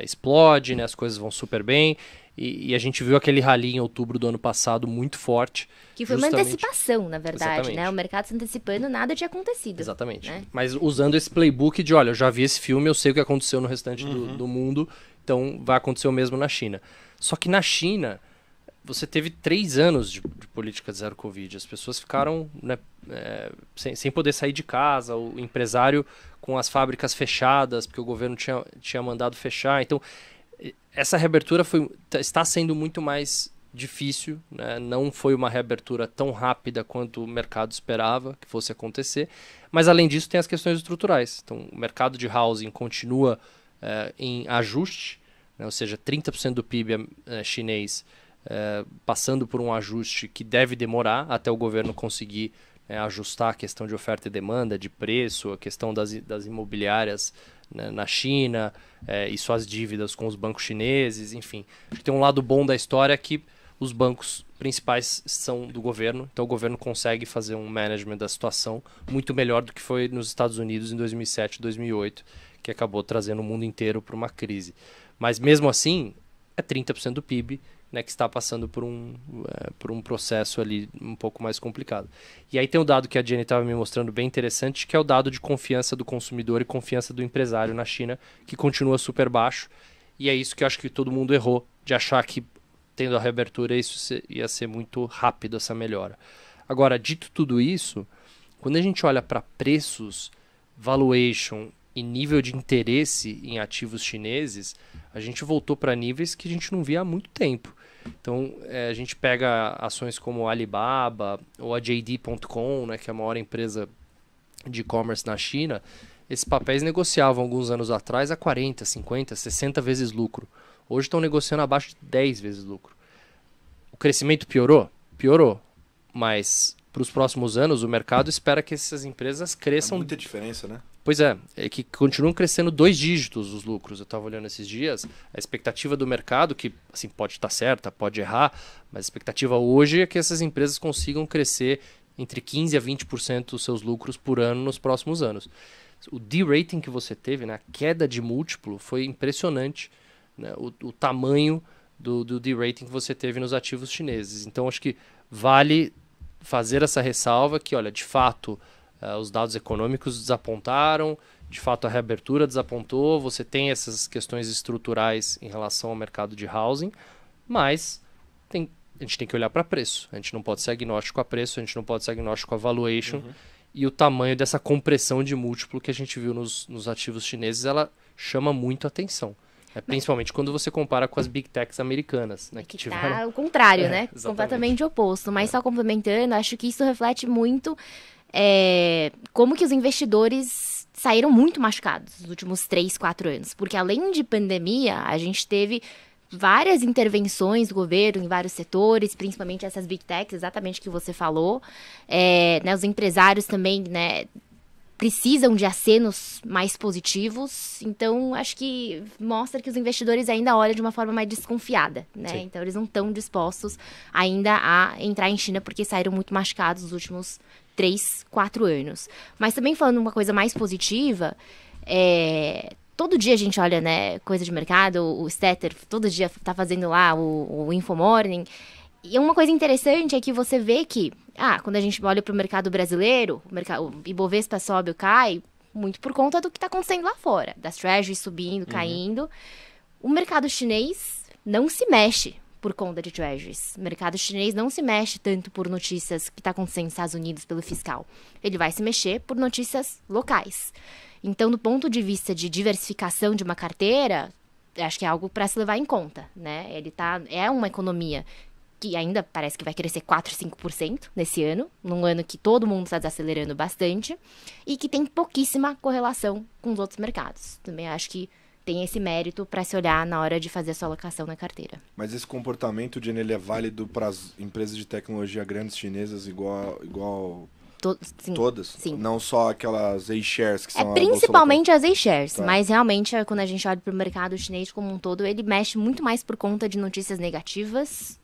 explode, né? As coisas vão super bem. E a gente viu aquele rally em outubro do ano passado muito forte. Que foi uma antecipação, na verdade, né? O mercado se antecipando, nada tinha acontecido. Exatamente. Né? Mas usando esse playbook de, olha, eu já vi esse filme, eu sei o que aconteceu no restante do mundo, então vai acontecer o mesmo na China. Só que na China, você teve 3 anos de política de zero Covid. As pessoas ficaram, né, sem poder sair de casa, o empresário com as fábricas fechadas, porque o governo tinha mandado fechar. Então, essa reabertura está sendo muito mais difícil, né? Não foi uma reabertura tão rápida quanto o mercado esperava que fosse acontecer, mas além disso tem as questões estruturais. Então, o mercado de housing continua em ajuste, né? Ou seja, 30% do PIB chinês passando por um ajuste que deve demorar até o governo conseguir ajustar a questão de oferta e demanda, de preço, a questão das imobiliárias, né, na China, e suas dívidas com os bancos chineses, enfim. Acho que tem um lado bom da história que os bancos principais são do governo, então o governo consegue fazer um management da situação muito melhor do que foi nos Estados Unidos em 2007, 2008, que acabou trazendo o mundo inteiro para uma crise. Mas mesmo assim, é 30% do PIB, né, que está passando por um processo ali um pouco mais complicado. E aí tem o dado que a Jenny estava me mostrando bem interessante, que é o dado de confiança do consumidor e confiança do empresário na China, que continua super baixo. E é isso que eu acho que todo mundo errou, de achar que tendo a reabertura isso ia ser muito rápido, essa melhora. Agora, dito tudo isso, quando a gente olha para preços, valuation e nível de interesse em ativos chineses, a gente voltou para níveis que a gente não via há muito tempo. Então, a gente pega ações como a Alibaba ou a JD.com, né, que é a maior empresa de e-commerce na China. Esses papéis negociavam alguns anos atrás a 40, 50, 60 vezes lucro. Hoje estão negociando abaixo de 10 vezes lucro. O crescimento piorou? Piorou. Mas para os próximos anos, o mercado espera que essas empresas cresçam... É muita diferença, né? Pois é que continuam crescendo 2 dígitos os lucros. Eu estava olhando esses dias, a expectativa do mercado, que assim, pode estar certa, pode errar, mas a expectativa hoje é que essas empresas consigam crescer entre 15% a 20% dos seus lucros por ano nos próximos anos. O D-rating que você teve, né, a queda de múltiplo, foi impressionante, né, o tamanho do D-rating que você teve nos ativos chineses. Então, acho que vale fazer essa ressalva que, olha, de fato, os dados econômicos desapontaram, de fato a reabertura desapontou, você tem essas questões estruturais em relação ao mercado de housing, mas a gente tem que olhar para preço. A gente não pode ser agnóstico a preço, a gente não pode ser agnóstico a valuation, e o tamanho dessa compressão de múltiplo que a gente viu nos ativos chineses, ela chama muito atenção. Principalmente quando você compara com as big techs americanas, né? Que tá o contrário, né? Exatamente. Completamente oposto. Mas só complementando, acho que isso reflete muito como que os investidores saíram muito machucados nos últimos 3, 4 anos. Porque além de pandemia, a gente teve várias intervenções do governo em vários setores, principalmente essas big techs, exatamente o que você falou. Né, os empresários também, né, precisam de acenos mais positivos, então acho que mostra que os investidores ainda olham de uma forma mais desconfiada, né? Sim. Então eles não estão dispostos ainda a entrar em China porque saíram muito machucados nos últimos 3, 4 anos. Mas também falando uma coisa mais positiva, todo dia a gente olha, né, coisa de mercado, o Stetter todo dia tá fazendo lá o InfoMorning. E uma coisa interessante é que você vê que, quando a gente olha para o mercado brasileiro, o Ibovespa sobe ou cai, muito por conta do que está acontecendo lá fora, das treasuries subindo, caindo. O mercado chinês não se mexe por conta de treasuries. O mercado chinês não se mexe tanto por notícias que está acontecendo nos Estados Unidos pelo fiscal. Ele vai se mexer por notícias locais. Então, do ponto de vista de diversificação de uma carteira, acho que é algo para se levar em conta, né? É uma economia que ainda parece que vai crescer 4%, 5% nesse ano, num ano que todo mundo está desacelerando bastante, e que tem pouquíssima correlação com os outros mercados. Também acho que tem esse mérito para se olhar na hora de fazer a sua alocação na carteira. Mas esse comportamento, Jenny, ele é válido para as empresas de tecnologia grandes chinesas igual Sim, todas? Sim. Não só aquelas A-shares que são principalmente as A-shares, Tá. mas realmente quando a gente olha para o mercado chinês como um todo, ele mexe muito mais por conta de notícias negativas,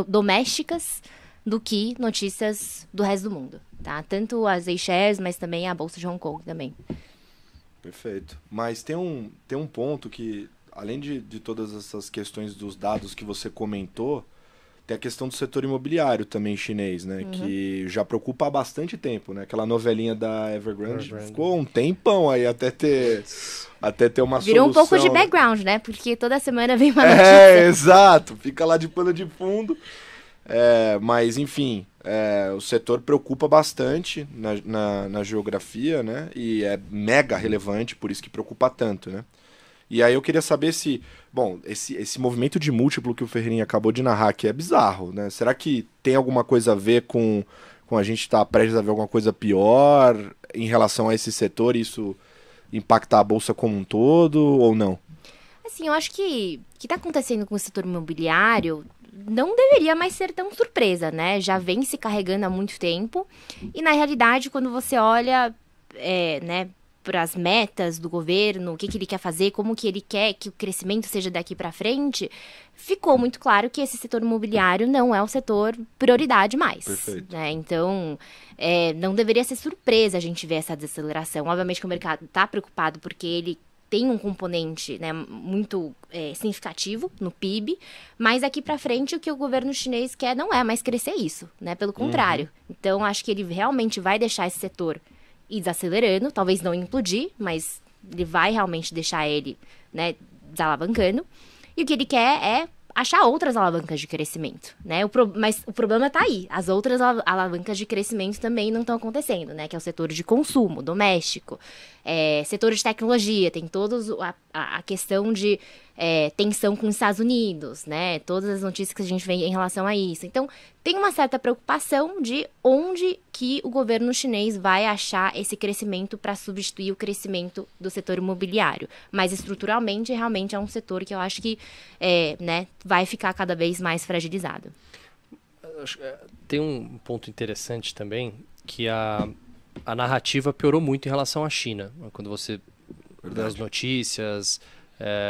domésticas, do que notícias do resto do mundo, tá? Tanto as A-shares, mas também a Bolsa de Hong Kong também. Perfeito. Mas tem um ponto que, além de todas essas questões dos dados que você comentou, tem a questão do setor imobiliário também chinês, né? Que já preocupa há bastante tempo, né? Aquela novelinha da Evergrande ficou um tempão aí até ter uma Virou solução. um pouco de background, né? Porque toda semana vem uma notícia. Exato. Fica lá de pano de fundo. Mas, enfim, o setor preocupa bastante na geografia, né? E é mega relevante, por isso que preocupa tanto, né? E aí eu queria saber se... Bom, esse movimento de múltiplo que o Ferreirinha acabou de narrar aqui é bizarro, né? Será que tem alguma coisa a ver com a gente estar prestes a ver alguma coisa pior em relação a esse setor e isso impactar a Bolsa como um todo ou não? Assim, eu acho que o que está acontecendo com o setor imobiliário não deveria mais ser tão surpresa, né? Já vem se carregando há muito tempo. E, na realidade, quando você olha, né, para as metas do governo, o que ele quer fazer, como que ele quer que o crescimento seja daqui para frente, ficou muito claro que esse setor imobiliário não é um setor prioridade mais. Perfeito. Né? Então, não deveria ser surpresa a gente ver essa desaceleração. Obviamente que o mercado está preocupado porque ele tem um componente, né, muito significativo no PIB, mas daqui para frente o que o governo chinês quer não é mais crescer isso, né? Pelo contrário. Então, acho que ele realmente vai deixar esse setor ir desacelerando, talvez não implodir, mas ele vai realmente deixar ele, né, desalavancando. E o que ele quer é achar outras alavancas de crescimento, né? Mas o problema está aí. As outras alavancas de crescimento também não estão acontecendo, né? Que é o setor de consumo doméstico, setor de tecnologia, tem todos a questão de tensão com os Estados Unidos, né? Todas as notícias que a gente vê em relação a isso. Então, tem uma certa preocupação de onde que o governo chinês vai achar esse crescimento para substituir o crescimento do setor imobiliário. Mas, estruturalmente, realmente é um setor que eu acho que né, vai ficar cada vez mais fragilizado. Tem um ponto interessante também, que a narrativa piorou muito em relação à China. Quando você vê as notícias...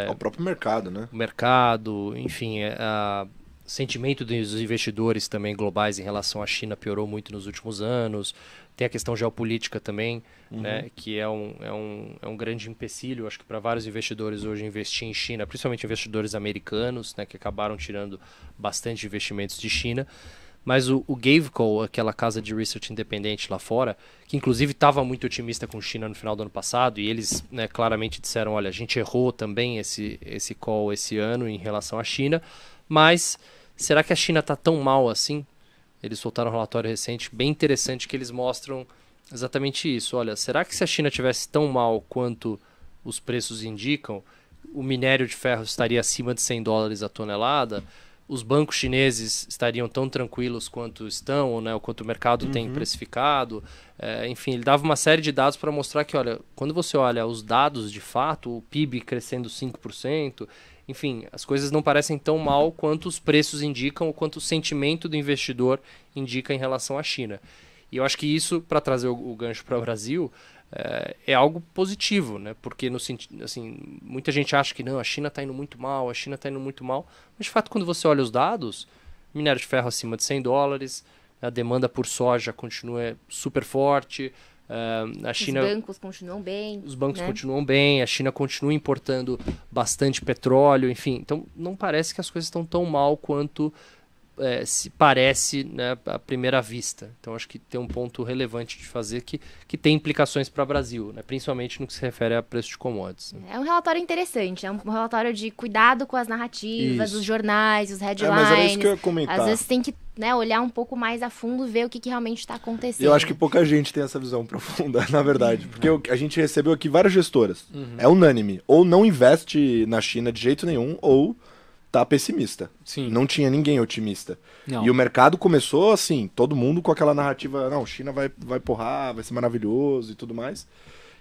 o próprio mercado, né? O mercado, enfim, o sentimento dos investidores também globais em relação à China piorou muito nos últimos anos. Tem a questão geopolítica também, né, que é um grande empecilho, acho que para vários investidores hoje investir em China, principalmente investidores americanos, né, que acabaram tirando bastante investimentos de China. Mas o Gavekal, aquela casa de research independente lá fora, que inclusive estava muito otimista com China no final do ano passado, e eles, né, claramente disseram, olha, a gente errou também esse call esse ano em relação à China, mas será que a China está tão mal assim? Eles soltaram um relatório recente bem interessante que eles mostram exatamente isso. Olha, será que se a China tivesse tão mal quanto os preços indicam, o minério de ferro estaria acima de $100 a tonelada? Os bancos chineses estariam tão tranquilos quanto estão, né, ou quanto o mercado tem precificado. Enfim, ele dava uma série de dados para mostrar que, olha, quando você olha os dados de fato, o PIB crescendo 5%, enfim, as coisas não parecem tão mal quanto os preços indicam ou quanto o sentimento do investidor indica em relação à China. E eu acho que isso, para trazer o gancho para o Brasil, é algo positivo, né? Porque no sentido, assim, muita gente acha que não, a China está indo muito mal, mas de fato quando você olha os dados, minério de ferro acima de $100, a demanda por soja continua super forte, a China, os bancos continuam bem. Os bancos, né, continuam bem, a China continua importando bastante petróleo, enfim, então não parece que as coisas estão tão mal quanto se parece, né, à primeira vista. Então acho que tem um ponto relevante de fazer que tem implicações para o Brasil, né, principalmente no que se refere a preço de commodities. É um relatório interessante, é um relatório de cuidado com as narrativas, os jornais, os headlines. Mas era isso que eu ia comentar. Às vezes tem que, né, olhar um pouco mais a fundo, ver o que realmente está acontecendo. Eu acho que pouca gente tem essa visão profunda, na verdade. Porque a gente recebeu aqui várias gestoras. É unânime. Ou não investe na China de jeito nenhum, ou tá pessimista. Sim. Não tinha ninguém otimista. Não. E o mercado começou assim, todo mundo com aquela narrativa, não, China vai porrar, vai ser maravilhoso e tudo mais.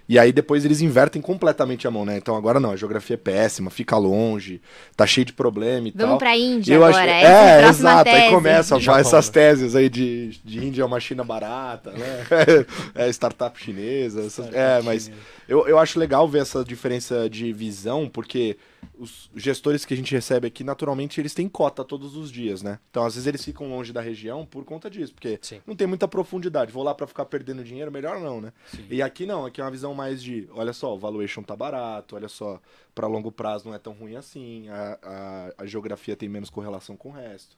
E aí depois eles invertem completamente a mão, né? Então agora não, a geografia é péssima, fica longe, tá cheio de problema e tal. Vamos pra Índia eu agora, acho... essa é a próxima exato, tese. aí começa essas teses aí de Índia é uma China barata, né? Startup chinesa. Mas eu acho legal ver essa diferença de visão, porque os gestores que a gente recebe aqui, naturalmente, eles têm cota todos os dias, né? Então, às vezes, eles ficam longe da região por conta disso, porque não tem muita profundidade. Vou lá pra ficar perdendo dinheiro, melhor não, né? Sim. E aqui não, aqui é uma visão mais de, olha só, o valuation tá barato, olha só, pra longo prazo não é tão ruim assim, a geografia tem menos correlação com o resto.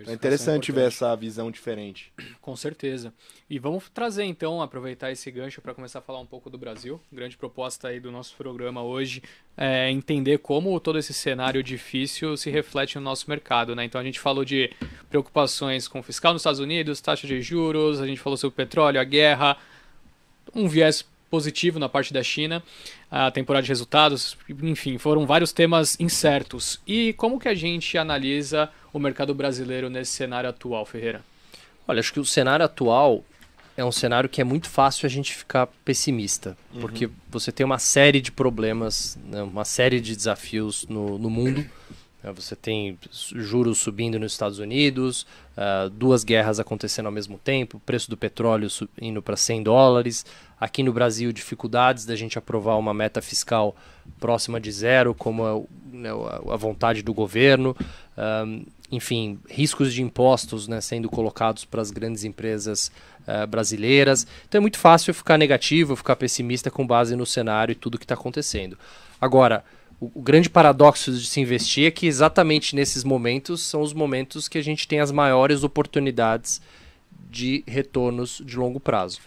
É interessante ver essa visão diferente. Com certeza. E vamos trazer então, aproveitar esse gancho para começar a falar um pouco do Brasil. Grande proposta aí do nosso programa hoje é entender como todo esse cenário difícil se reflete no nosso mercado, né? Então a gente falou de preocupações com o fiscal nos Estados Unidos, taxa de juros, a gente falou sobre o petróleo, a guerra, um viés positivo na parte da China, a temporada de resultados, enfim, foram vários temas incertos. E como que a gente analisa o mercado brasileiro nesse cenário atual, Ferreira? Olha, acho que o cenário atual é um cenário que é muito fácil a gente ficar pessimista, porque você tem uma série de problemas, né, uma série de desafios no mundo. Você tem juros subindo nos Estados Unidos, 2 guerras acontecendo ao mesmo tempo, o preço do petróleo indo para $100. Aqui no Brasil, dificuldades da gente aprovar uma meta fiscal próxima de zero, como a vontade do governo. Enfim, riscos de impostos, né, sendo colocados para as grandes empresas brasileiras. Então é muito fácil ficar negativo, ficar pessimista com base no cenário e tudo que está acontecendo. Agora, o grande paradoxo de se investir é que exatamente nesses momentos são os momentos que a gente tem as maiores oportunidades de retornos de longo prazo.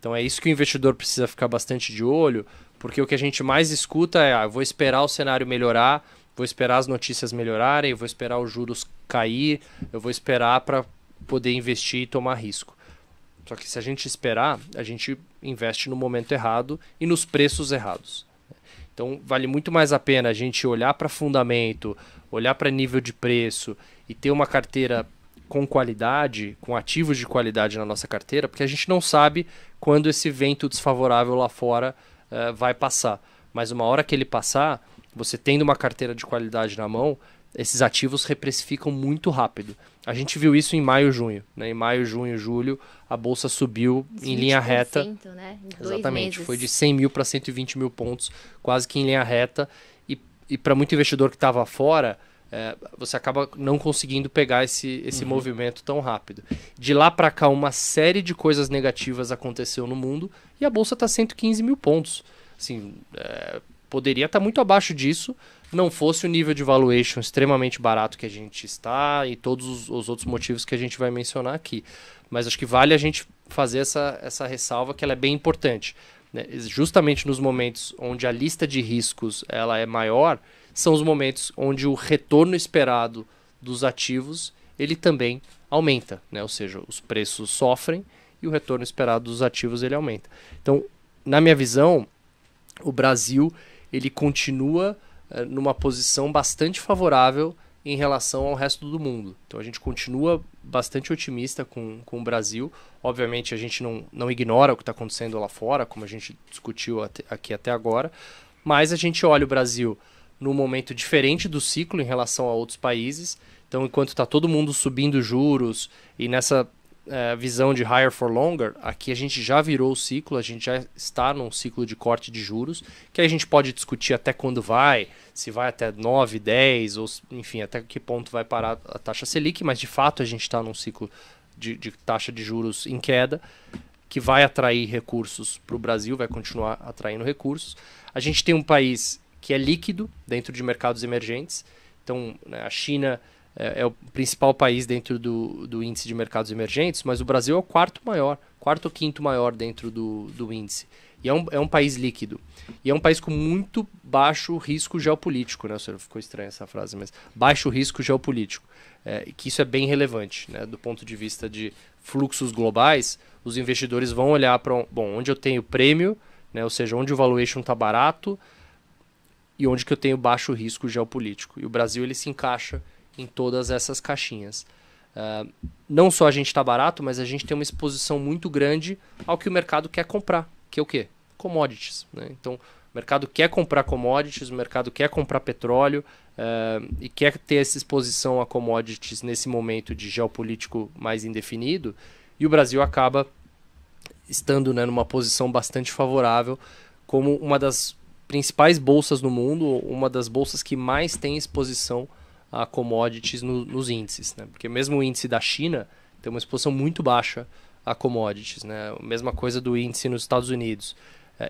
Então é isso que o investidor precisa ficar bastante de olho, porque o que a gente mais escuta é: eu vou esperar o cenário melhorar, vou esperar as notícias melhorarem, eu vou esperar os juros cair, eu vou esperar para poder investir e tomar risco. Só que se a gente esperar, a gente investe no momento errado e nos preços errados. Então vale muito mais a pena a gente olhar para fundamento, olhar para nível de preço e ter uma carteira com qualidade, com ativos de qualidade na nossa carteira, porque a gente não sabe quando esse vento desfavorável lá fora vai passar. Mas uma hora que ele passar, você tendo uma carteira de qualidade na mão, esses ativos reprecificam muito rápido. A gente viu isso em maio, junho. Né? Em maio, junho, julho, a bolsa subiu em linha reta. Né? Em Exatamente, foi de 100 mil para 120 mil pontos, quase que em linha reta. E para muito investidor que estava fora, você acaba não conseguindo pegar esse movimento tão rápido. De lá para cá, uma série de coisas negativas aconteceu no mundo e a bolsa está 115 mil pontos. Assim, poderia estar muito abaixo disso, não fosse o nível de valuation extremamente barato que a gente está e todos os outros motivos que a gente vai mencionar aqui. Mas acho que vale a gente fazer essa ressalva, que ela é bem importante. Né? Justamente nos momentos onde a lista de riscos ela é maior, são os momentos onde o retorno esperado dos ativos ele também aumenta. Né? Ou seja, os preços sofrem e o retorno esperado dos ativos ele aumenta. Então, na minha visão, o Brasil ele continua numa posição bastante favorável em relação ao resto do mundo. Então a gente continua bastante otimista com o Brasil. Obviamente a gente não ignora o que está acontecendo lá fora, como a gente discutiu aqui até agora, mas a gente olha o Brasil num momento diferente do ciclo em relação a outros países. Então enquanto está todo mundo subindo juros e nessa visão de higher for longer, aqui a gente já virou o ciclo, a gente já está num ciclo de corte de juros, que a gente pode discutir até quando vai, se vai até 9, 10, ou enfim, até que ponto vai parar a taxa Selic, mas de fato a gente está num ciclo de taxa de juros em queda, que vai atrair recursos para o Brasil, vai continuar atraindo recursos. A gente tem um país que é líquido dentro de mercados emergentes, então né, a China é o principal país dentro do índice de mercados emergentes, mas o Brasil é o quarto ou quinto maior dentro do índice. E é um país líquido. E é um país com muito baixo risco geopolítico, né? Ficou estranha essa frase, mas baixo risco geopolítico. Que isso é bem relevante, né? Do ponto de vista de fluxos globais, os investidores vão olhar para onde eu tenho prêmio, né? Ou seja, onde o valuation está barato e onde que eu tenho baixo risco geopolítico. E o Brasil ele se encaixa em todas essas caixinhas. Não só a gente está barato, mas a gente tem uma exposição muito grande ao que o mercado quer comprar, que é o quê? Commodities. Né? Então, o mercado quer comprar commodities, o mercado quer comprar petróleo e quer ter essa exposição a commodities nesse momento de geopolítico mais indefinido, e o Brasil acaba estando, né, numa posição bastante favorável como uma das principais bolsas no mundo, uma das bolsas que mais tem exposição a commodities nos índices, né? Porque mesmo o índice da China tem uma exposição muito baixa a commodities, né? A mesma coisa do índice nos Estados Unidos.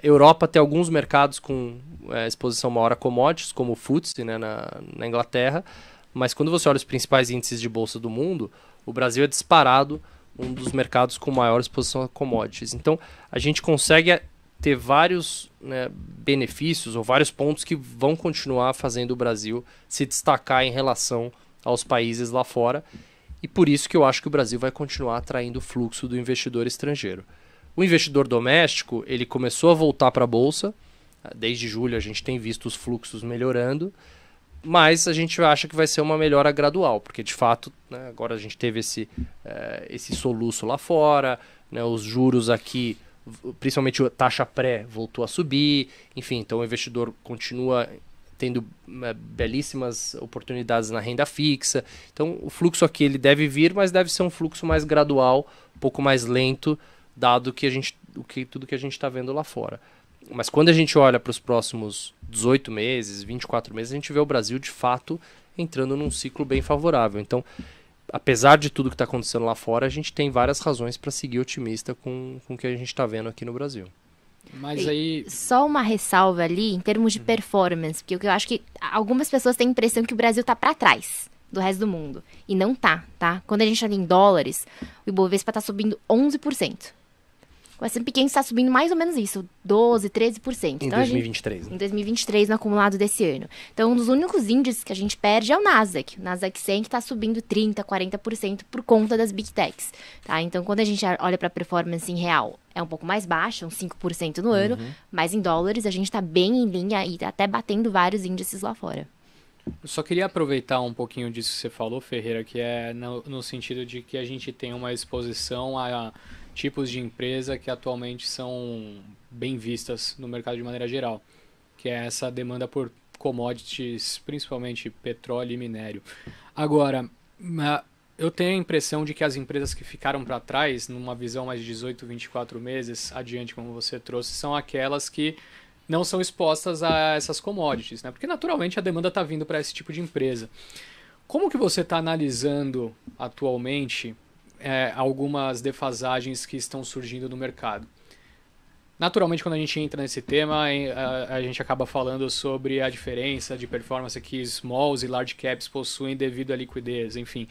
Europa tem alguns mercados com exposição maior a commodities, como o FTSE, né, na Inglaterra, mas quando você olha os principais índices de bolsa do mundo, o Brasil é disparado um dos mercados com maior exposição a commodities. Então, a gente consegue ter vários, né, benefícios ou vários pontos que vão continuar fazendo o Brasil se destacar em relação aos países lá fora, e por isso que eu acho que o Brasil vai continuar atraindo o fluxo do investidor estrangeiro. O investidor doméstico ele começou a voltar para a Bolsa, desde julho a gente tem visto os fluxos melhorando, mas a gente acha que vai ser uma melhora gradual, porque de fato, né, agora a gente teve esse soluço lá fora, né, os juros aqui, principalmente a taxa pré voltou a subir, enfim, então o investidor continua tendo belíssimas oportunidades na renda fixa. Então, o fluxo aqui ele deve vir, mas deve ser um fluxo mais gradual, um pouco mais lento, dado tudo que a gente está vendo lá fora. Mas quando a gente olha para os próximos 18 meses, 24 meses, a gente vê o Brasil, de fato, entrando num ciclo bem favorável. Então, apesar de tudo que está acontecendo lá fora, a gente tem várias razões para seguir otimista com o que a gente está vendo aqui no Brasil. Mas aí... Só uma ressalva ali, em termos de performance, porque eu acho que algumas pessoas têm a impressão que o Brasil está para trás do resto do mundo. E não tá? Quando a gente olha em dólares, o Ibovespa está subindo 11%. O S&P 500 está subindo mais ou menos isso, 12%, 13%. Em 2023. Em 2023, no acumulado desse ano. Então, um dos únicos índices que a gente perde é o Nasdaq. O Nasdaq 100 que está subindo 30%, 40% por conta das Big Techs. Então, quando a gente olha para a performance em real, é um pouco mais baixa, uns 5% no ano. Mas em dólares, a gente está bem em linha e até batendo vários índices lá fora. Eu só queria aproveitar um pouquinho disso que você falou, Ferreira, que é no sentido de que a gente tem uma exposição a tipos de empresa que atualmente são bem vistas no mercado de maneira geral, que é essa demanda por commodities, principalmente petróleo e minério. Agora, eu tenho a impressão de que as empresas que ficaram para trás, numa visão mais de 18, 24 meses adiante, como você trouxe, são aquelas que não são expostas a essas commodities, né? Porque naturalmente a demanda está vindo para esse tipo de empresa. Como que você está analisando atualmente algumas defasagens que estão surgindo no mercado? Naturalmente, quando a gente entra nesse tema, a gente acaba falando sobre a diferença de performance que smalls e large caps possuem devido à liquidez, enfim.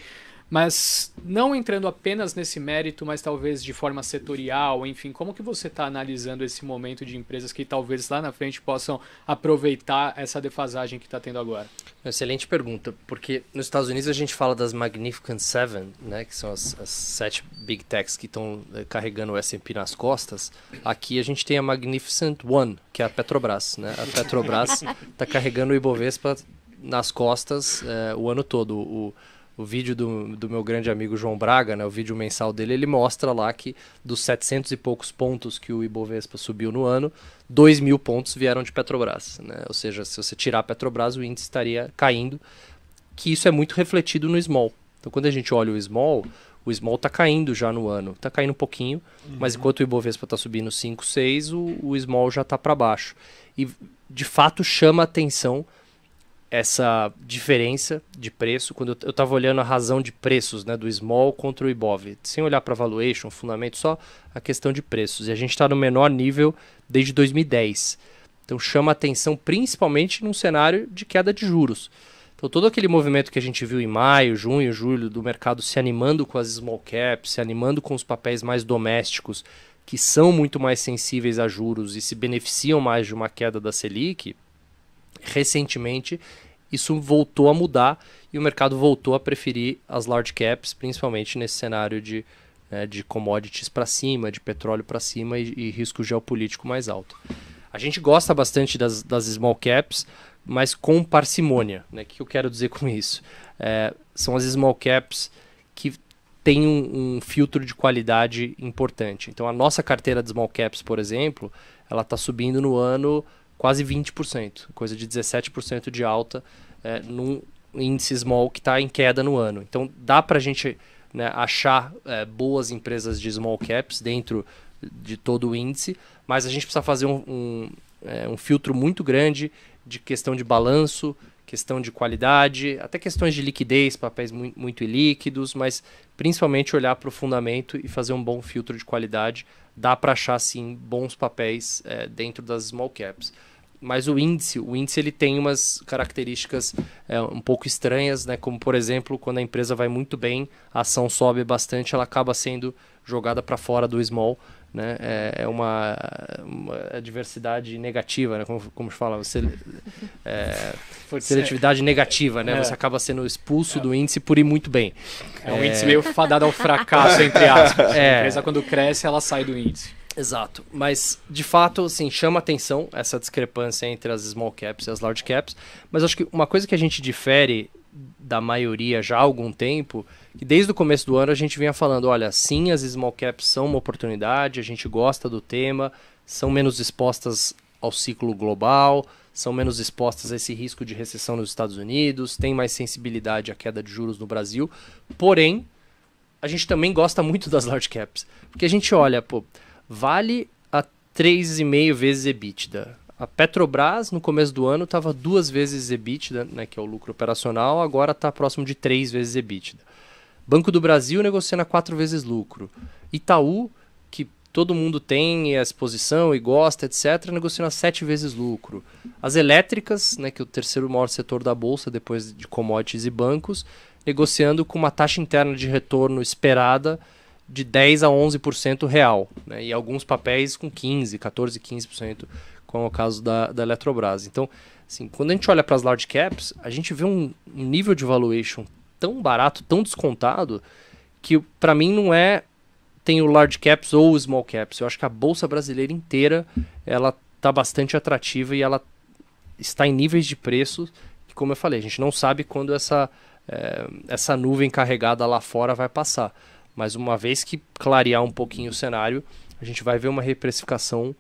Mas não entrando apenas nesse mérito, mas talvez de forma setorial, enfim, como que você está analisando esse momento de empresas que talvez lá na frente possam aproveitar essa defasagem que está tendo agora? Excelente pergunta, porque nos Estados Unidos a gente fala das Magnificent Seven, né, que são as 7 Big Techs que estão carregando o S&P nas costas. Aqui a gente tem a Magnificent One, que é a Petrobras, né? A Petrobras está carregando o Ibovespa nas costas o ano todo. O vídeo do meu grande amigo João Braga, né, o vídeo mensal dele, ele mostra lá que dos 700 e poucos pontos que o Ibovespa subiu no ano, 2.000 pontos vieram de Petrobras, né? Ou seja, se você tirar a Petrobras, o índice estaria caindo, que isso é muito refletido no small. Então, quando a gente olha o small está caindo já no ano. Está caindo um pouquinho, mas enquanto o Ibovespa está subindo 5, 6, o small já está para baixo. E, de fato, chama a atenção essa diferença de preço, quando eu estava olhando a razão de preços, né, do small contra o Ibov, sem olhar para valuation, fundamento, só a questão de preços. E a gente está no menor nível desde 2010. Então chama atenção principalmente num cenário de queda de juros. Então todo aquele movimento que a gente viu em maio, junho, julho, do mercado se animando com as small caps, se animando com os papéis mais domésticos, que são muito mais sensíveis a juros e se beneficiam mais de uma queda da Selic, recentemente isso voltou a mudar e o mercado voltou a preferir as large caps, principalmente nesse cenário de commodities para cima, de petróleo para cima e risco geopolítico mais alto. A gente gosta bastante das small caps, mas com parcimônia, né? O que eu quero dizer com isso? São as small caps que têm um filtro de qualidade importante. Então a nossa carteira de small caps, por exemplo, ela está subindo no ano quase 20%, coisa de 17% de alta num índice small que está em queda no ano. Então dá para a gente, né, achar boas empresas de small caps dentro de todo o índice, mas a gente precisa fazer um filtro muito grande de questão de balanço, questão de qualidade, até questões de liquidez, papéis muito ilíquidos, mas principalmente olhar para o fundamento e fazer um bom filtro de qualidade. Dá para achar sim bons papéis dentro das small caps. Mas o índice ele tem umas características um pouco estranhas, né? Como, por exemplo, quando a empresa vai muito bem, a ação sobe bastante, ela acaba sendo jogada para fora do small, né? É uma adversidade negativa, né? Como se fala? Seletividade negativa, né? Você acaba sendo expulso do índice por ir muito bem. É um índice meio fadado ao fracasso, entre aspas. A empresa, quando cresce, ela sai do índice. Exato, mas de fato assim, chama atenção essa discrepância entre as small caps e as large caps, mas acho que uma coisa que a gente difere da maioria já há algum tempo, que desde o começo do ano a gente vinha falando, olha, sim, as small caps são uma oportunidade, a gente gosta do tema, são menos expostas ao ciclo global, são menos expostas a esse risco de recessão nos Estados Unidos, têm mais sensibilidade à queda de juros no Brasil. Porém, a gente também gosta muito das large caps, porque a gente olha, Vale a 3,5 vezes EBITDA. A Petrobras, no começo do ano, estava 2 vezes EBITDA, né, que é o lucro operacional, agora está próximo de 3 vezes EBITDA. Banco do Brasil negociando a 4 vezes lucro. Itaú, que todo mundo tem a exposição e gosta, etc., negociando a 7 vezes lucro. As elétricas, né, que é o terceiro maior setor da Bolsa, depois de commodities e bancos, negociando com uma taxa interna de retorno esperada de 10% a 11% real. Né, e alguns papéis com 15%, 14%, 15%, como é o caso da Eletrobras. Então, assim, quando a gente olha para as large caps, a gente vê um nível de valuation tão barato, tão descontado, que para mim não é tem o large caps ou o small caps. Eu acho que a bolsa brasileira inteira ela está bastante atrativa e ela está em níveis de preço que, como eu falei, a gente não sabe quando essa nuvem carregada lá fora vai passar. Mas uma vez que clarear um pouquinho o cenário, a gente vai ver uma reprecificação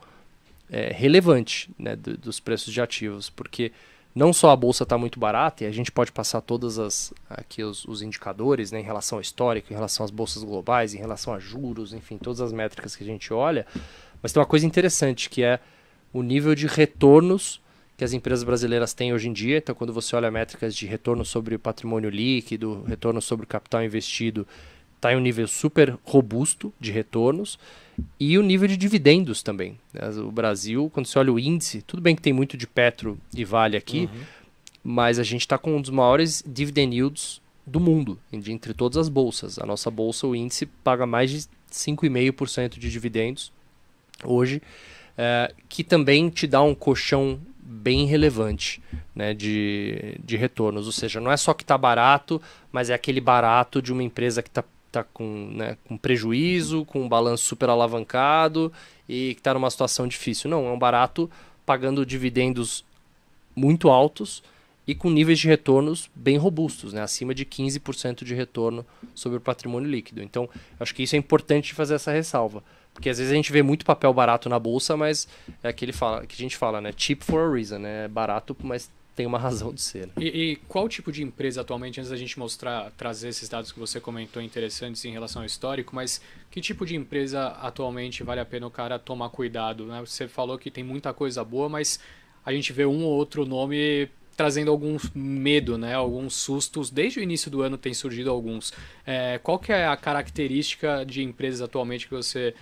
relevante, né, dos preços de ativos, porque não só a bolsa está muito barata, e a gente pode passar todos os indicadores, né, em relação ao histórico, em relação às bolsas globais, em relação a juros, enfim, todas as métricas que a gente olha, mas tem uma coisa interessante, que é o nível de retornos que as empresas brasileiras têm hoje em dia. Então, quando você olha métricas de retorno sobre o patrimônio líquido, retorno sobre o capital investido, está em um nível super robusto de retornos, e o nível de dividendos também. O Brasil, quando você olha o índice, tudo bem que tem muito de Petro e Vale aqui, mas a gente está com um dos maiores dividend yields do mundo, entre todas as bolsas. A nossa bolsa, o índice, paga mais de 5,5% de dividendos hoje, que também te dá um colchão bem relevante, né, de retornos. Ou seja, não é só que está barato, mas é aquele barato de uma empresa que está com prejuízo, com um balanço super alavancado e que está numa situação difícil. Não, é um barato pagando dividendos muito altos e com níveis de retornos bem robustos, né, acima de 15% de retorno sobre o patrimônio líquido. Então, acho que isso é importante fazer essa ressalva, porque às vezes a gente vê muito papel barato na bolsa, mas é aquele que a gente fala, né, cheap for a reason, né, barato, mas tem uma razão de ser. E qual tipo de empresa atualmente, antes da gente trazer esses dados que você comentou interessantes em relação ao histórico, mas que tipo de empresa atualmente vale a pena o cara tomar cuidado, né? Você falou que tem muita coisa boa, mas a gente vê um ou outro nome trazendo algum medo, né? Alguns sustos. Desde o início do ano tem surgido alguns. Qual que é a característica de empresas atualmente que você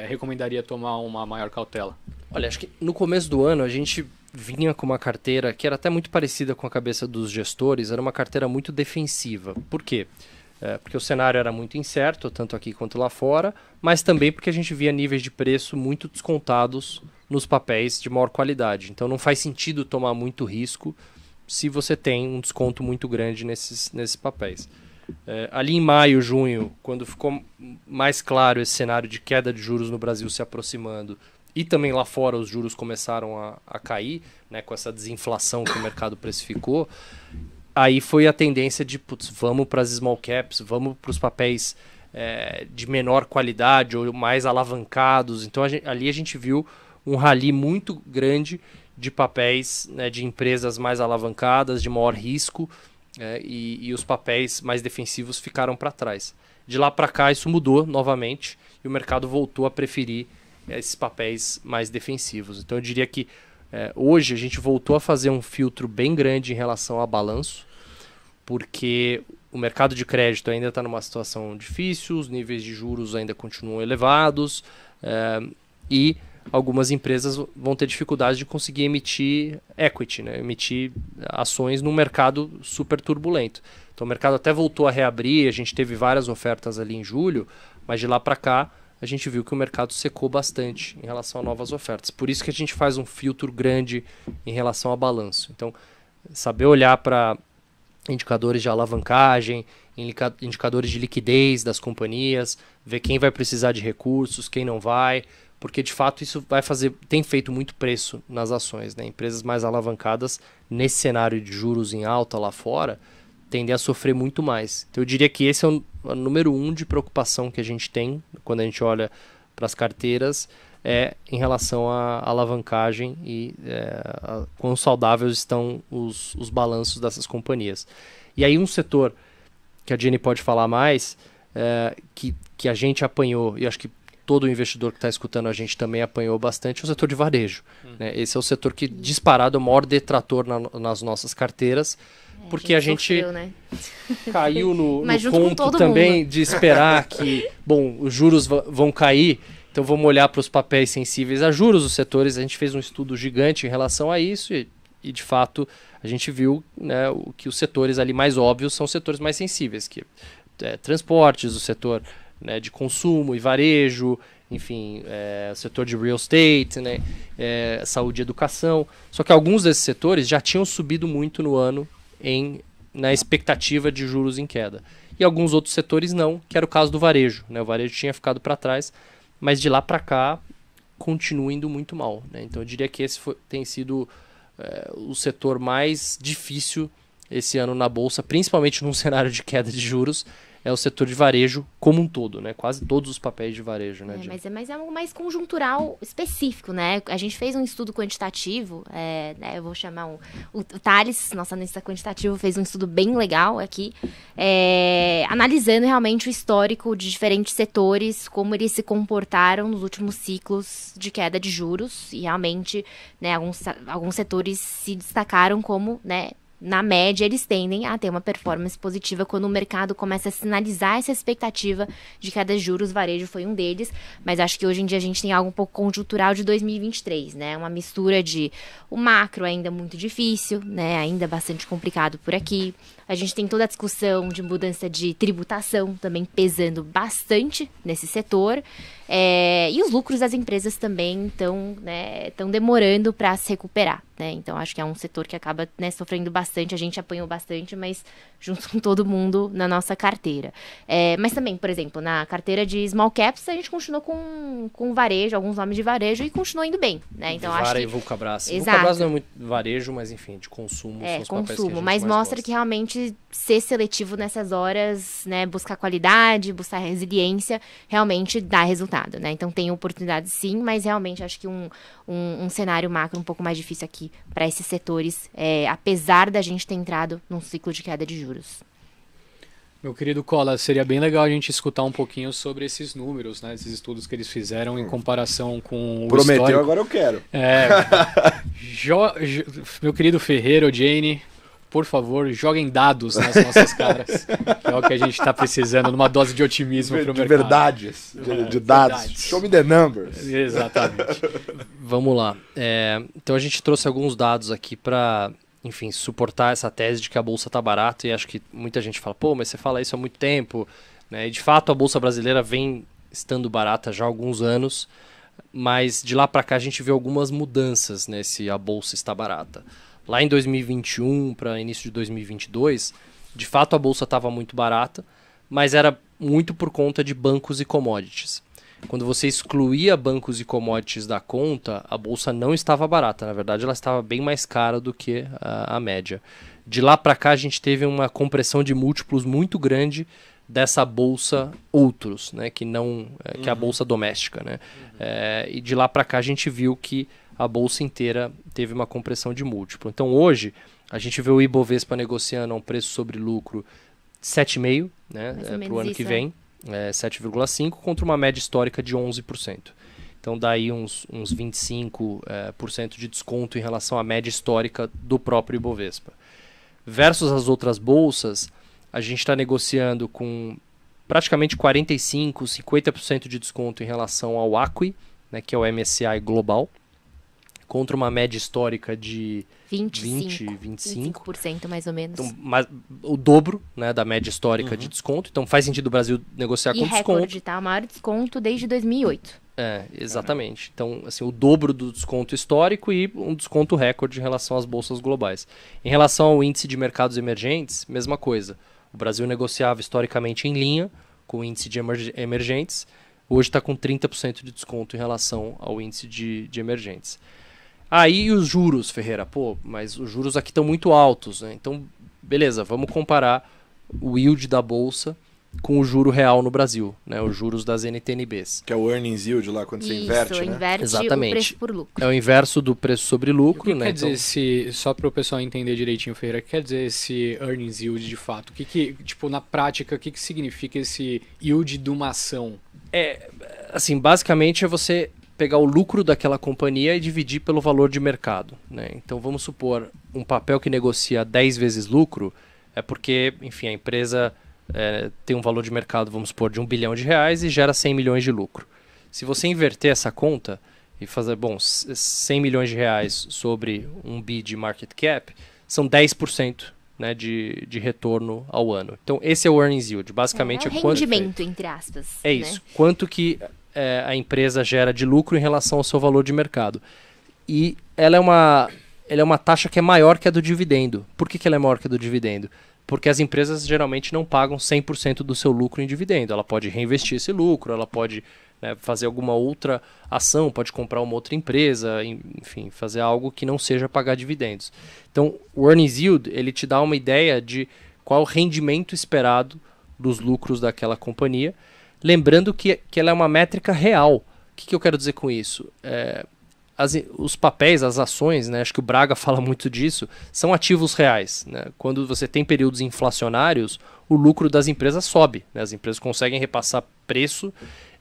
recomendaria tomar uma maior cautela? Olha, acho que no começo do ano a gente vinha com uma carteira que era até muito parecida com a cabeça dos gestores, era uma carteira muito defensiva. Por quê? Porque o cenário era muito incerto, tanto aqui quanto lá fora, mas também porque a gente via níveis de preço muito descontados nos papéis de maior qualidade. Então não faz sentido tomar muito risco se você tem um desconto muito grande nesses papéis. Ali em maio, junho, quando ficou mais claro esse cenário de queda de juros no Brasil se aproximando, e também lá fora os juros começaram a cair, né, com essa desinflação que o mercado precificou, aí foi a tendência de, vamos para as small caps, vamos para os papéis de menor qualidade ou mais alavancados. Então ali a gente viu um rally muito grande de papéis, né, de empresas mais alavancadas, de maior risco, e os papéis mais defensivos ficaram para trás. De lá para cá isso mudou novamente e o mercado voltou a preferir esses papéis mais defensivos. Então eu diria que hoje a gente voltou a fazer um filtro bem grande em relação a balanço, porque o mercado de crédito ainda está numa situação difícil, os níveis de juros ainda continuam elevados, e algumas empresas vão ter dificuldade de conseguir emitir equity, né? Emitir ações num mercado super turbulento. Então o mercado até voltou a reabrir, a gente teve várias ofertas ali em julho, mas de lá para cá a gente viu que o mercado secou bastante em relação a novas ofertas. Por isso que a gente faz um filtro grande em relação a balanço. Então, saber olhar para indicadores de alavancagem, indicadores de liquidez das companhias, ver quem vai precisar de recursos, quem não vai, porque de fato isso tem feito muito preço nas ações, né? Empresas mais alavancadas nesse cenário de juros em alta lá fora tendem a sofrer muito mais. Então eu diria que esse é o número 1 de preocupação que a gente tem quando a gente olha para as carteiras, é em relação à alavancagem e quão saudáveis estão os balanços dessas companhias. E aí um setor que a Jenny pode falar mais, que a gente apanhou, e acho que todo investidor que está escutando a gente também apanhou bastante, é o setor de varejo. Né? Esse é o setor que, disparado, é o maior detrator nas nossas carteiras, porque a gente sofreu, né? caiu no conto também de esperar que, bom, os juros vão cair, então vamos olhar para os papéis sensíveis a juros, os setores, a gente fez um estudo gigante em relação a isso e de fato, a gente viu, né, que os setores ali mais óbvios são os setores mais sensíveis, que transportes, o setor, né, de consumo e varejo, enfim, o setor de real estate, né, saúde e educação. Só que alguns desses setores já tinham subido muito no ano na expectativa de juros em queda. E alguns outros setores não, que era o caso do varejo. Né? O varejo tinha ficado para trás, mas de lá para cá continua indo muito mal. Né? Então eu diria que esse tem sido o setor mais difícil esse ano na Bolsa, principalmente num cenário de queda de juros, é o setor de varejo como um todo, né? Quase todos os papéis de varejo, né? Mas é algo mais conjuntural específico, né? A gente fez um estudo quantitativo, né? Eu vou chamar o Thales, nosso analista quantitativo, fez um estudo bem legal aqui, analisando realmente o histórico de diferentes setores, como eles se comportaram nos últimos ciclos de queda de juros, e realmente, né, alguns setores se destacaram como, né, na média, eles tendem a ter uma performance positiva quando o mercado começa a sinalizar essa expectativa de queda de juros. Varejo foi um deles, mas acho que hoje em dia a gente tem algo um pouco conjuntural de 2023, né? Uma mistura de o macro ainda muito difícil, né? Ainda bastante complicado por aqui. A gente tem toda a discussão de mudança de tributação também pesando bastante nesse setor. E os lucros das empresas também estão demorando para se recuperar. Né? Então, acho que é um setor que acaba, né, sofrendo bastante. A gente apanhou bastante, mas junto com todo mundo na nossa carteira. Mas também, por exemplo, na carteira de small caps, a gente continuou com varejo, alguns nomes de varejo, e continuou indo bem. Né? Então, Vivara acho que... e Vulcabras. Exato. Vulcabras não é muito varejo, mas enfim, de consumo. São os papéis que a gente mas mais mostra gosta. que realmente ser seletivo nessas horas, né, buscar qualidade, buscar resiliência, realmente dá resultado, né? Então tem oportunidades sim, mas realmente acho que um cenário macro um pouco mais difícil aqui para esses setores, apesar da gente ter entrado num ciclo de queda de juros. Meu querido Cola, seria bem legal a gente escutar um pouquinho sobre esses números, né? Esses estudos que eles fizeram em comparação com o Prometeu, histórico. agora eu quero. Meu querido Ferreira, Jane, por favor, joguem dados nas nossas caras. Que é o que a gente está precisando, numa dose de otimismo para o mercado. Verdades, de dados. Verdades. Show me the numbers. Exatamente. Vamos lá. Então a gente trouxe alguns dados aqui para, enfim, suportar essa tese de que a Bolsa está barata, e acho que muita gente fala, pô, mas você fala isso há muito tempo. Né? E de fato a Bolsa brasileira vem estando barata já há alguns anos, mas de lá para cá a gente vê algumas mudanças nesse a Bolsa está barata. Lá em 2021 para início de 2022, de fato a Bolsa estava muito barata, mas era muito por conta de bancos e commodities. Quando você excluía bancos e commodities da conta, a Bolsa não estava barata. Na verdade, ela estava bem mais cara do que a média. De lá para cá, a gente teve uma compressão de múltiplos muito grande dessa Bolsa outros, né, que é a Bolsa doméstica. Né? E de lá para cá, a gente viu que a Bolsa inteira teve uma compressão de múltiplo. Então hoje, a gente vê o Ibovespa negociando a um preço sobre lucro 7,5, né, para o ano que vem, 7,5, contra uma média histórica de 11%. Então dá aí uns 25% de desconto em relação à média histórica do próprio Ibovespa. Versus as outras bolsas, a gente está negociando com praticamente 45%, 50% de desconto em relação ao AQUI, né, que é o MSCI Global, contra uma média histórica de 25% mais ou menos. Então, o dobro, né, da média histórica de desconto. Então faz sentido o Brasil negociar com desconto. Recorde, tá? O maior desconto desde 2008. Exatamente. Então, assim, o dobro do desconto histórico e um desconto recorde em relação às bolsas globais. Em relação ao índice de mercados emergentes, mesma coisa. O Brasil negociava historicamente em linha com o índice de emergentes. Hoje está com 30% de desconto em relação ao índice de emergentes. Aí os juros, Ferreira, mas os juros aqui estão muito altos, né? Então, beleza, vamos comparar o yield da Bolsa com o juro real no Brasil, né, os juros das NTNBs. Que é o earnings yield lá, quando você inverte, né? inverte Exatamente. o preço por lucro. É o inverso do preço sobre lucro. O que né? quer dizer só para o pessoal entender direitinho, Ferreira, o que quer dizer esse earnings yield de fato? Tipo, na prática, o que significa esse yield de uma ação? Assim, basicamente é você pegar o lucro daquela companhia e dividir pelo valor de mercado, né? Então vamos supor, um papel que negocia 10 vezes lucro é porque, enfim, a empresa tem um valor de mercado, vamos supor, de R$1 bilhão e gera 100 milhões de lucro. Se você inverter essa conta e fazer, 100 milhões de reais sobre um bi de market cap, são 10%, né, de retorno ao ano. Então esse é o earnings yield, basicamente É o rendimento, entre aspas. É isso, quanto que a empresa gera de lucro em relação ao seu valor de mercado. E ela é uma taxa que é maior que a do dividendo. Por que ela é maior que a do dividendo? Porque as empresas geralmente não pagam 100% do seu lucro em dividendo. Ela pode reinvestir esse lucro, ela pode, né, fazer alguma outra ação, pode comprar uma outra empresa, enfim, fazer algo que não seja pagar dividendos. Então, o earnings yield, ele te dá uma ideia de qual o rendimento esperado dos lucros daquela companhia, lembrando que ela é uma métrica real. O que eu quero dizer com isso? Os papéis, as ações, né, acho que o Braga fala muito disso, são ativos reais, né? Quando você tem períodos inflacionários, o lucro das empresas sobe, né? As empresas conseguem repassar preço,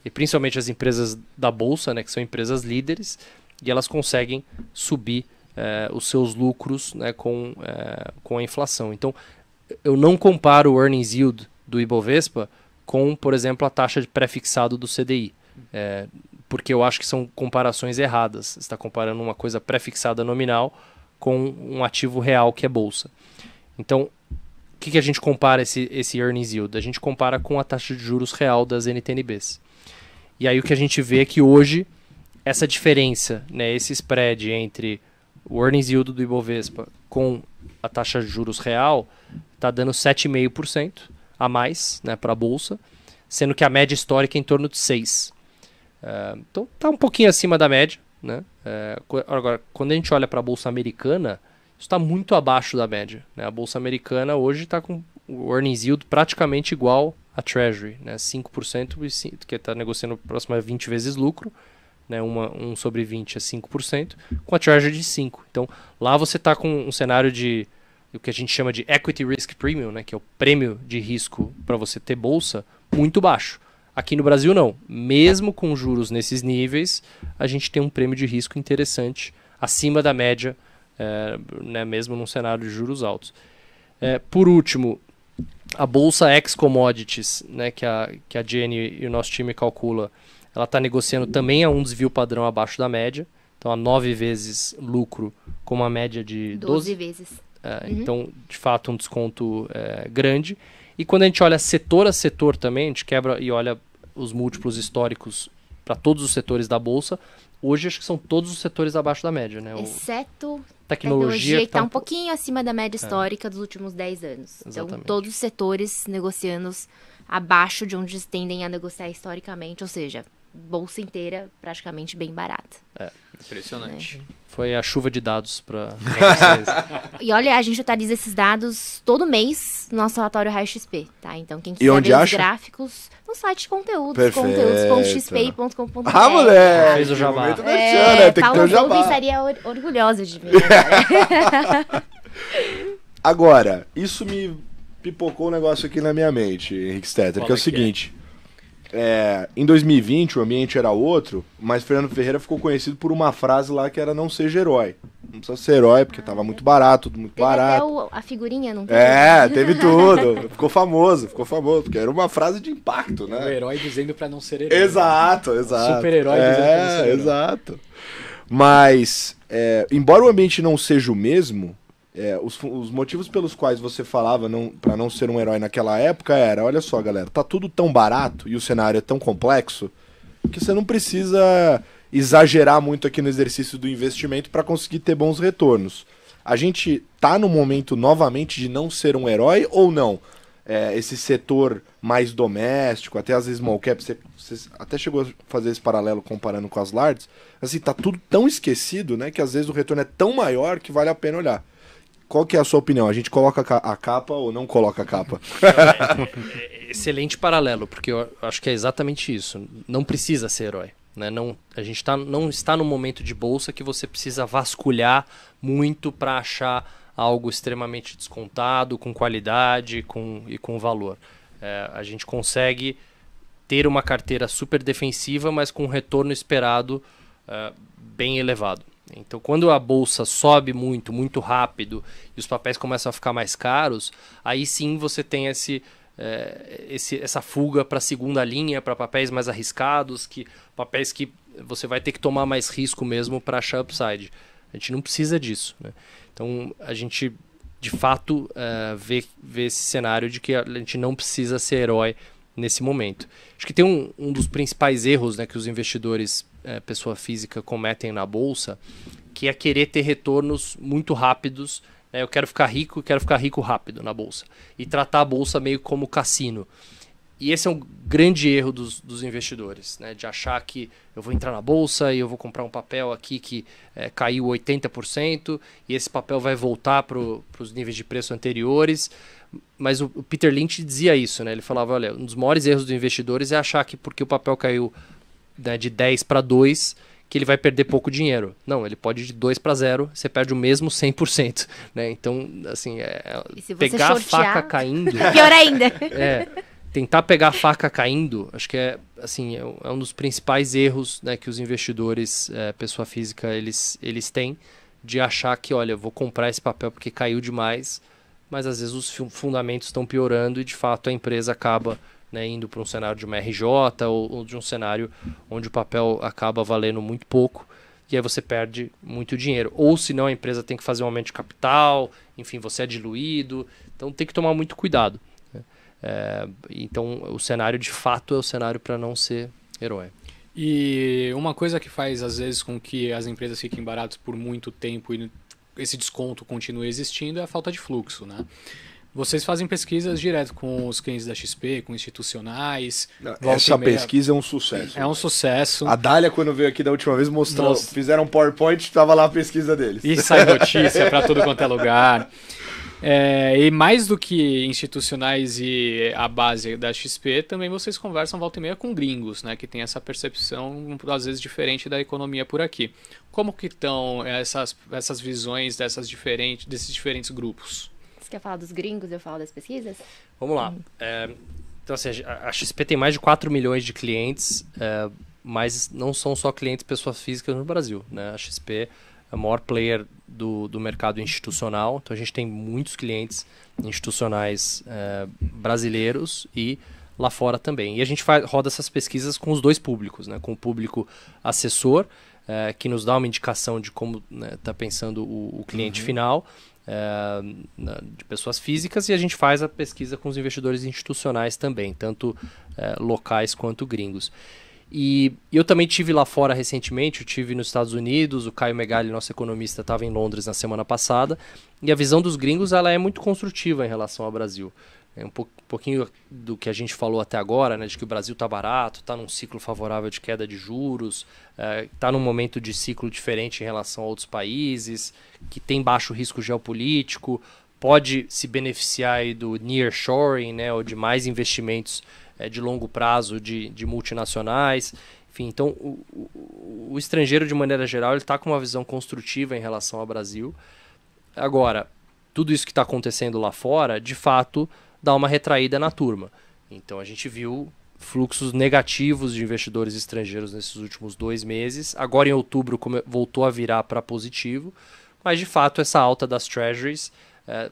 e principalmente as empresas da Bolsa, né, que são empresas líderes, e elas conseguem subir os seus lucros, né, com a inflação. Então, eu não comparo o earnings yield do Ibovespa com, por exemplo, a taxa de pré-fixado do CDI. Porque eu acho que são comparações erradas. Você está comparando uma coisa pré-fixada nominal com um ativo real que é bolsa. Então, o que a gente compara esse earnings yield? A gente compara com a taxa de juros real das NTNBs. E aí o que a gente vê é que hoje essa diferença, né, esse spread entre o earnings yield do Ibovespa com a taxa de juros real está dando 7,5% a mais, né, para a bolsa, sendo que a média histórica é em torno de 6%. Então está um pouquinho acima da média, né? Agora, quando a gente olha para a bolsa americana, isso está muito abaixo da média, né? A bolsa americana hoje está com o earnings yield praticamente igual a Treasury, né? 5%, que está negociando próximo a 20 vezes lucro, né? 1 sobre 20 é 5%, com a Treasury de 5%. Então lá você está com um cenário de o que a gente chama de equity risk premium, né? Que é o prêmio de risco para você ter bolsa, muito baixo. Aqui no Brasil não. Mesmo com juros nesses níveis, a gente tem um prêmio de risco interessante, acima da média, né, mesmo num cenário de juros altos. Por último, a Bolsa ex-commodities, né, que a Jenny e o nosso time calcula, ela está negociando também a um desvio padrão abaixo da média, então a 9 vezes lucro com uma média de 12 vezes. Então, de fato, um desconto grande. E quando a gente olha setor a setor também, a gente quebra e olha os múltiplos históricos para todos os setores da Bolsa, hoje acho que são todos os setores abaixo da média, né? Exceto tecnologia que está um pouquinho acima da média histórica dos últimos 10 anos. Exatamente. Então, todos os setores negociando abaixo de onde tendem a negociar historicamente, ou seja, bolsa inteira praticamente bem barata. Impressionante. Foi a chuva de dados para vocês. E olha, a gente atualiza esses dados todo mês no nosso relatório Raio XP, tá? Então quem E quiser onde ver acha? os gráficos, no site de conteúdos, Perfeito. conteúdos.xpi.com.br. Ah, moleque! Fez o jabá. Momento merchan, né? Tem que ter Paula o jabá. Volpe estaria orgulhosa de mim agora. Agora, isso me pipocou um negócio aqui na minha mente, Henrique Stetter, que é o seguinte. Em 2020 o ambiente era outro, mas Fernando Ferreira ficou conhecido por uma frase lá que era não seja herói. Não precisa ser herói, porque tava muito barato, tudo muito Teve barato. até a figurinha, não teve? Teve tudo. Ficou famoso, porque era uma frase de impacto, O né? herói dizendo pra não ser herói. Exato. Super-herói dizendo pra não ser herói. Exato. Mas, embora o ambiente não seja o mesmo, os motivos pelos quais você falava para não ser um herói naquela época era, olha só, galera, tá tudo tão barato e o cenário é tão complexo que você não precisa exagerar muito aqui no exercício do investimento para conseguir ter bons retornos. A gente tá no momento novamente de não ser um herói ou não? Esse setor mais doméstico, até às vezes small cap, você até chegou a fazer esse paralelo comparando com as larges, assim, tá tudo tão esquecido, né, que às vezes o retorno é tão maior que vale a pena olhar. qual que é a sua opinião? A gente coloca a capa ou não coloca a capa? Excelente paralelo, porque eu acho que é exatamente isso. Não precisa ser herói. Né? A gente não está num momento de bolsa que você precisa vasculhar muito para achar algo extremamente descontado, com qualidade e com valor. A gente consegue ter uma carteira super defensiva, mas com um retorno esperado bem elevado. Então, quando a bolsa sobe muito, muito rápido e os papéis começam a ficar mais caros, aí sim você tem essa fuga para a segunda linha, para papéis mais arriscados, papéis que você vai ter que tomar mais risco mesmo para achar upside. A gente não precisa disso. Né? Então, a gente, de fato, vê esse cenário de que a gente não precisa ser herói nesse momento. Acho que tem um dos principais erros, né, que os investidores, pessoa física, cometem na bolsa, que é querer ter retornos muito rápidos. Né? Eu quero ficar rico rápido na bolsa. E tratar a bolsa meio como cassino. E esse é um grande erro dos investidores, né? De achar que eu vou entrar na bolsa e eu vou comprar um papel aqui que caiu 80% e esse papel vai voltar para os níveis de preço anteriores. Mas o Peter Lynch dizia isso, né? Ele falava, olha, um dos maiores erros dos investidores é achar que porque o papel caiu, né, de 10 para 2, que ele vai perder pouco dinheiro. Não, ele pode ir de 2 para 0, você perde o mesmo 100%. Né? Então, assim, pegar a faca caindo... Pior ainda. Tentar pegar a faca caindo, acho que é um dos principais erros, né, que os investidores, pessoa física, eles têm, de achar que, olha, eu vou comprar esse papel porque caiu demais, mas às vezes os fundamentos estão piorando e de fato a empresa acaba, né, indo para um cenário de uma RJ ou de um cenário onde o papel acaba valendo muito pouco e aí você perde muito dinheiro. Ou senão a empresa tem que fazer um aumento de capital, enfim, você é diluído, então tem que tomar muito cuidado. Então o cenário de fato é o cenário para não ser herói. E uma coisa que faz às vezes com que as empresas fiquem baratas por muito tempo e esse desconto continue existindo é a falta de fluxo, né? Vocês fazem pesquisas direto com os clientes da XP, com institucionais. Essa pesquisa é um sucesso. É um sucesso. A Dália, quando veio aqui da última vez, fizeram um PowerPoint, estava lá a pesquisa deles. E sai notícia para tudo quanto é lugar. E mais do que institucionais e a base da XP, também vocês conversam volta e meia com gringos, né, que tem essa percepção, às vezes, diferente da economia por aqui. Como que estão essas visões desses diferentes grupos? Você quer falar dos gringos e eu falo das pesquisas? Vamos lá. Então, assim, a XP tem mais de 4 milhões de clientes, mas não são só clientes pessoas físicas no Brasil. Né? A XP é o maior player do mercado institucional, então a gente tem muitos clientes institucionais brasileiros e lá fora também. E a gente roda essas pesquisas com os dois públicos, né? Com o público assessor, que nos dá uma indicação de como está pensando o cliente final, de pessoas físicas, e a gente faz a pesquisa com os investidores institucionais também, tanto locais quanto gringos. E eu também tive lá fora recentemente, eu tive nos Estados Unidos, o Caio Megali, nosso economista, estava em Londres na semana passada, e a visão dos gringos ela é muito construtiva em relação ao Brasil. É um pouquinho do que a gente falou até agora, né, de que o Brasil está barato, está num ciclo favorável de queda de juros, está num momento de ciclo diferente em relação a outros países, que tem baixo risco geopolítico, pode se beneficiar aí do nearshoring, né, ou de mais investimentos de longo prazo de multinacionais. Enfim, então o estrangeiro, de maneira geral, ele está com uma visão construtiva em relação ao Brasil. Agora, tudo isso que está acontecendo lá fora, de fato, dá uma retraída na turma. Então a gente viu fluxos negativos de investidores estrangeiros nesses últimos 2 meses. Agora em outubro voltou a virar para positivo, mas de fato essa alta das treasuries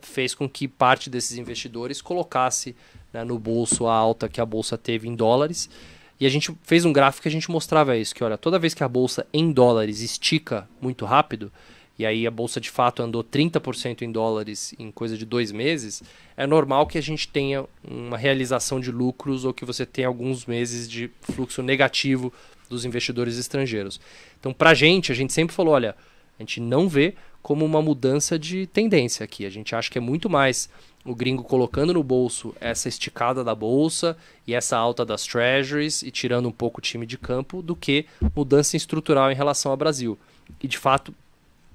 fez com que parte desses investidores colocasse, né, no bolso a alta que a bolsa teve em dólares. E a gente fez um gráfico que a gente mostrava isso, que olha, toda vez que a bolsa em dólares estica muito rápido, e aí a bolsa de fato andou 30% em dólares em coisa de 2 meses, é normal que a gente tenha uma realização de lucros ou que você tenha alguns meses de fluxo negativo dos investidores estrangeiros. Então, pra gente, a gente sempre falou, olha, a gente não vê como uma mudança de tendência aqui. A gente acha que é muito mais o gringo colocando no bolso essa esticada da bolsa e essa alta das treasuries e tirando um pouco o time de campo do que mudança estrutural em relação ao Brasil. E, de fato,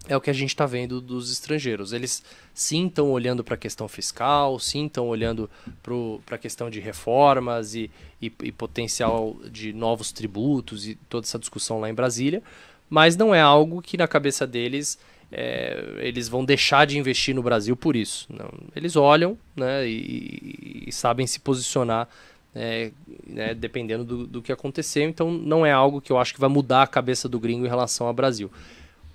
é o que a gente está vendo dos estrangeiros. Eles sim estão olhando para a questão fiscal, sim estão olhando para a questão de reformas e potencial de novos tributos e toda essa discussão lá em Brasília, mas não é algo que na cabeça deles eles vão deixar de investir no Brasil por isso. Não, eles olham, né, e sabem se posicionar, né, dependendo do que aconteceu. Então não é algo que eu acho que vai mudar a cabeça do gringo em relação ao Brasil.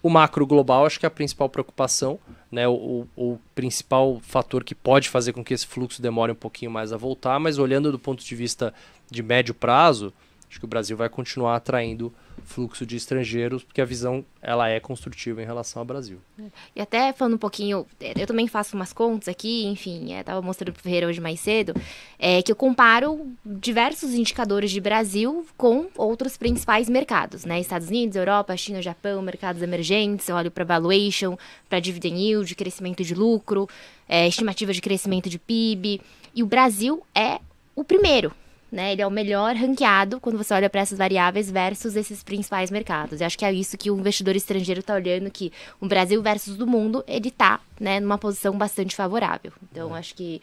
O macro global, acho que é a principal preocupação, né, o principal fator que pode fazer com que esse fluxo demore um pouquinho mais a voltar, mas olhando do ponto de vista de médio prazo, acho que o Brasil vai continuar atraindo fluxo de estrangeiros, porque a visão ela é construtiva em relação ao Brasil. E até falando um pouquinho, eu também faço umas contas aqui, enfim, estava mostrando para o Ferreira hoje mais cedo, que eu comparo diversos indicadores de Brasil com outros principais mercados, né? Estados Unidos, Europa, China, Japão, mercados emergentes, eu olho para valuation, para dividend yield, crescimento de lucro, estimativa de crescimento de PIB, e o Brasil é o primeiro. Né, ele é o melhor ranqueado quando você olha para essas variáveis versus esses principais mercados. Eu acho que é isso que o investidor estrangeiro está olhando, que o Brasil versus o mundo, ele está, né, numa posição bastante favorável. Então, acho que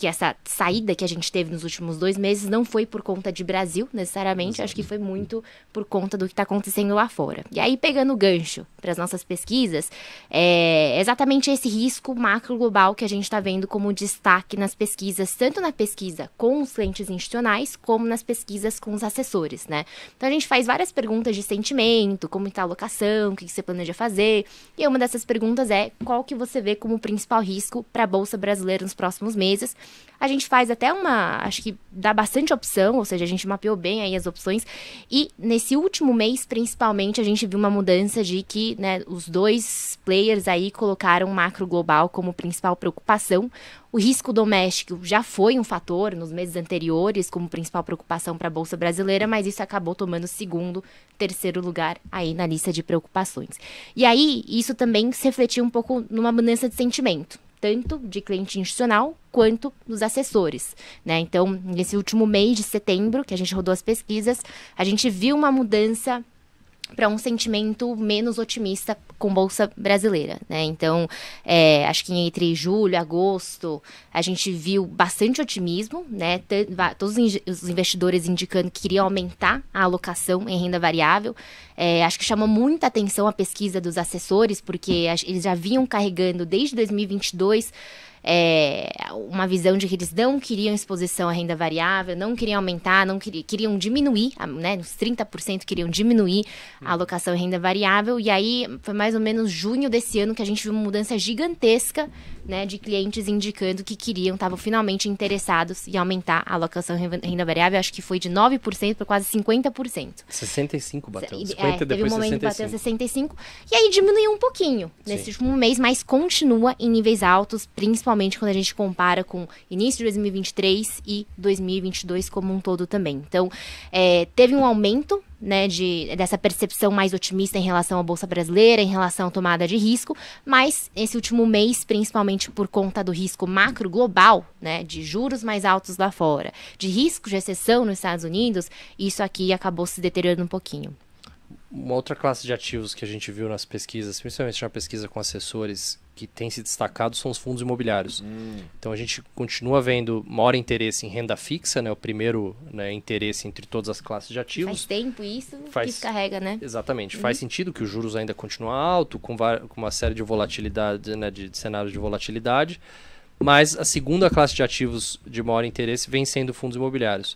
essa saída que a gente teve nos últimos 2 meses não foi por conta de Brasil, necessariamente. Acho que foi muito por conta do que está acontecendo lá fora. E aí, pegando o gancho para as nossas pesquisas, é exatamente esse risco macro global que a gente está vendo como destaque nas pesquisas, tanto na pesquisa com os clientes institucionais, como nas pesquisas com os assessores, né? Então, a gente faz várias perguntas de sentimento, como está a alocação, o que você planeja fazer, e uma dessas perguntas é qual que você vê como principal risco para a Bolsa Brasileira nos próximos meses. A gente faz até acho que dá bastante opção, ou seja, a gente mapeou bem aí as opções, e nesse último mês, principalmente, a gente viu uma mudança de que, né, os 2 players aí colocaram o macro global como principal preocupação. O risco doméstico já foi um fator nos meses anteriores como principal preocupação para a Bolsa Brasileira, mas isso acabou tomando 2º, 3º lugar aí na lista de preocupações. E aí, isso também se refletiu um pouco numa mudança de sentimento, tanto de cliente institucional quanto dos assessores, né? Então, nesse último mês de setembro, que a gente rodou as pesquisas, a gente viu uma mudança para um sentimento menos otimista com Bolsa Brasileira, né? Então, acho que entre julho e agosto, a gente viu bastante otimismo, né? Todos os investidores indicando que queriam aumentar a alocação em renda variável. Acho que chamou muita atenção a pesquisa dos assessores, porque eles já vinham carregando desde 2022 uma visão de que eles não queriam exposição à renda variável, não queriam aumentar, queriam diminuir, né, uns 30% queriam diminuir a alocação em renda variável, e aí foi mais ou menos junho desse ano que a gente viu uma mudança gigantesca, né, de clientes indicando que estavam finalmente interessados em aumentar a alocação em renda variável. Acho que foi de 9% para quase 50%. 65 bateu, 50 e teve um depois momento 65. Que bateu 65, e aí diminuiu um pouquinho nesse último mês, mas continua em níveis altos, principalmente quando a gente compara com início de 2023 e 2022 como um todo também. Então, teve um aumento, né, dessa percepção mais otimista em relação à Bolsa Brasileira, em relação à tomada de risco, mas esse último mês, principalmente por conta do risco macro global, né, de juros mais altos lá fora, de risco de recessão nos Estados Unidos, isso aqui acabou se deteriorando um pouquinho. Uma outra classe de ativos que a gente viu nas pesquisas, principalmente na pesquisa com assessores, que tem se destacado são os fundos imobiliários. Então a gente continua vendo maior interesse em renda fixa, né, o primeiro, né, interesse entre todas as classes de ativos. Faz tempo isso que carrega, né? Exatamente. Faz sentido que os juros ainda continuam alto, com uma série de volatilidade, né, de cenários de volatilidade, mas a segunda classe de ativos de maior interesse vem sendo fundos imobiliários.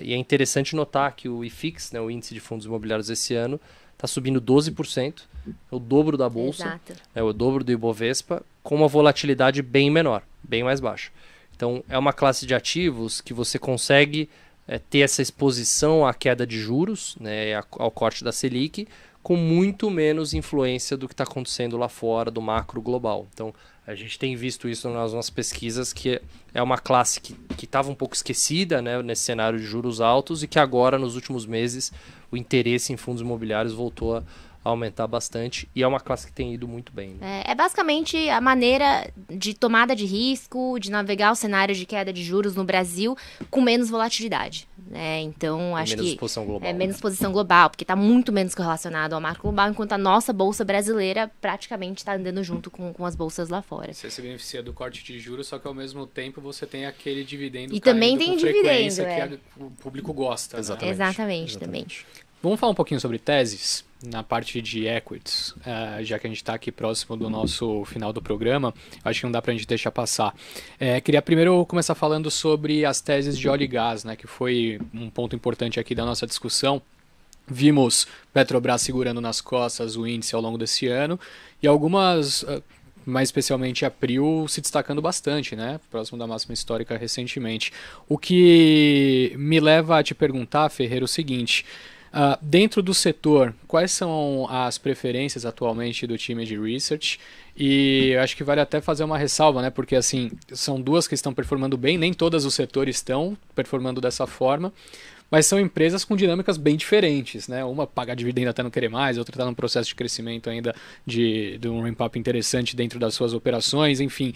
E é interessante notar que o IFIX, né, o índice de fundos imobiliários esse ano, está subindo 12%, é o dobro da Bolsa, é o dobro do Ibovespa, com uma volatilidade bem menor, bem mais baixa. Então, é uma classe de ativos que você consegue ter essa exposição à queda de juros, né, ao corte da Selic, com muito menos influência do que está acontecendo lá fora, do macro global. Então, a gente tem visto isso nas nossas pesquisas, que é uma classe que estava um pouco esquecida, né, nesse cenário de juros altos, e que agora, nos últimos meses, o interesse em fundos imobiliários voltou aumentar bastante, e é uma classe que tem ido muito bem. Né? É basicamente a maneira de tomada de risco, de navegar o cenário de queda de juros no Brasil com menos volatilidade. Né? Então, acho menos que exposição global. É menos exposição global, porque está muito menos correlacionado ao marco global, enquanto a nossa bolsa brasileira praticamente está andando junto com as bolsas lá fora. Você se beneficia do corte de juros, só que ao mesmo tempo você tem aquele dividendo e também tem com dividendo, que o público gosta. Exatamente. Né? Exatamente, também. Vamos falar um pouquinho sobre teses na parte de equities, já que a gente está aqui próximo do nosso final do programa, acho que não dá para a gente deixar passar. Queria primeiro começar falando sobre as teses de óleo e gás, né, que foi um ponto importante aqui da nossa discussão. Vimos Petrobras segurando nas costas o índice ao longo desse ano e algumas, mais especialmente a PRIO, se destacando bastante, né, próximo da máxima histórica recentemente. O que me leva a te perguntar, Ferreira, o seguinte: dentro do setor, quais são as preferências atualmente do time de research? E eu acho que vale até fazer uma ressalva, né? Porque assim, são duas que estão performando bem, nem todos os setores estão performando dessa forma, mas são empresas com dinâmicas bem diferentes, né? Uma paga dividendo até não querer mais, outra está num processo de crescimento ainda de um ramp-up interessante dentro das suas operações, enfim.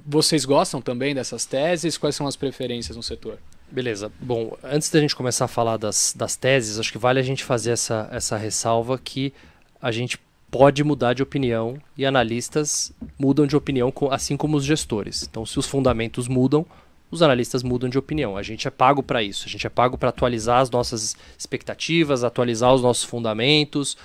Vocês gostam também dessas teses? Quais são as preferências no setor? Beleza. Bom, antes da gente começar a falar das teses, acho que vale a gente fazer essa ressalva que a gente pode mudar de opinião e analistas mudam de opinião assim como os gestores. Então, se os fundamentos mudam, os analistas mudam de opinião. A gente é pago para isso. A gente é pago para atualizar as nossas expectativas, atualizar os nossos fundamentos,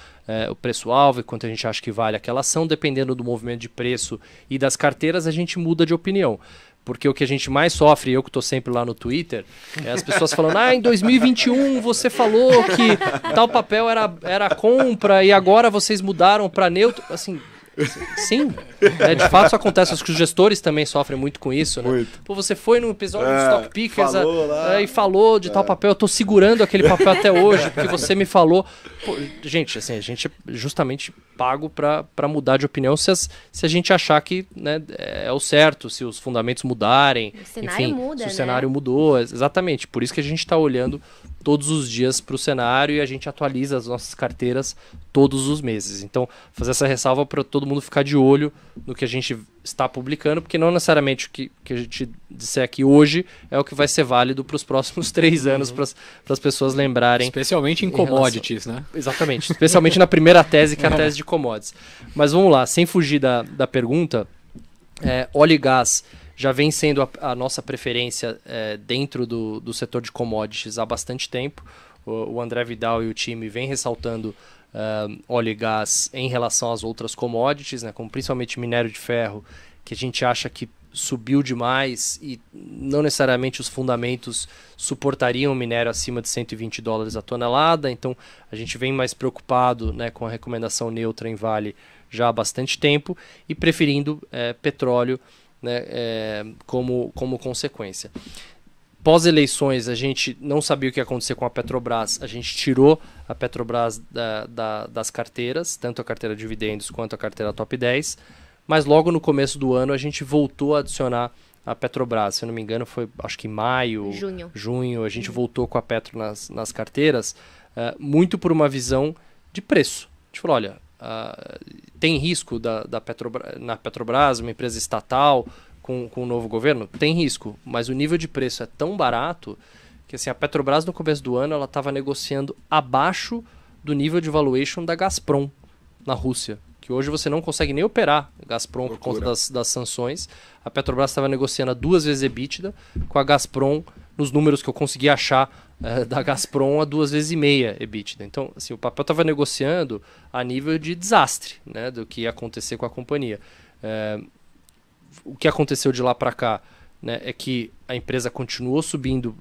o preço-alvo e quanto a gente acha que vale aquela ação. Dependendo do movimento de preço e das carteiras, a gente muda de opinião. Porque o que a gente mais sofre, eu que estou sempre lá no Twitter, é as pessoas falando: em 2021 você falou que tal papel era compra e agora vocês mudaram para neutro. Assim, sim, de fato isso acontece. Acho que os gestores também sofrem muito com isso. Né? Muito. Pô, você foi no episódio do Stock Pickers e falou de tal papel, eu estou segurando aquele papel até hoje, porque você me falou. Pô, gente, assim, a gente é justamente pago para mudar de opinião se a gente achar que, né, é o certo, se os fundamentos mudarem. O cenário muda, se o né? cenário mudou, exatamente. Por isso que a gente está olhando todos os dias para o cenário e a gente atualiza as nossas carteiras todos os meses. Então, fazer essa ressalva para todo mundo ficar de olho no que a gente está publicando, porque não necessariamente o que a gente disser aqui hoje é o que vai ser válido para os próximos 3 anos, para as pessoas lembrarem. Especialmente em commodities, né? Exatamente, especialmente na primeira tese, que é a tese de commodities. Mas vamos lá, sem fugir da pergunta, óleo e gás já vem sendo a nossa preferência dentro do setor de commodities há bastante tempo. O André Vidal e o time vêm ressaltando óleo e gás em relação às outras commodities, né, como principalmente minério de ferro, que a gente acha que subiu demais e não necessariamente os fundamentos suportariam o minério acima de $120 a tonelada. Então a gente vem mais preocupado, né, com a recomendação neutra em Vale já há bastante tempo e preferindo petróleo, né, como consequência. Pós-eleições, a gente não sabia o que ia acontecer com a Petrobras. A gente tirou a Petrobras das carteiras, tanto a carteira de dividendos quanto a carteira top 10. Mas logo no começo do ano a gente voltou a adicionar a Petrobras. Se eu não me engano, foi acho que maio, junho. A gente voltou com a Petro nas carteiras, muito por uma visão de preço. A gente falou, olha, tem risco na Petrobras, uma empresa estatal, com o novo governo? Tem risco, mas o nível de preço é tão barato que assim, a Petrobras no começo do ano ela estava negociando abaixo do nível de valuation da Gazprom na Rússia, que hoje você não consegue nem operar Gazprom por conta das sanções. A Petrobras estava negociando a 2 vezes EBITDA, com a Gazprom, nos números que eu consegui achar da Gazprom, a 2,5 vezes EBITDA. Então, assim, o papel estava negociando a nível de desastre, né, do que ia acontecer com a companhia. O que aconteceu de lá para cá, né, é que a empresa continuou subindo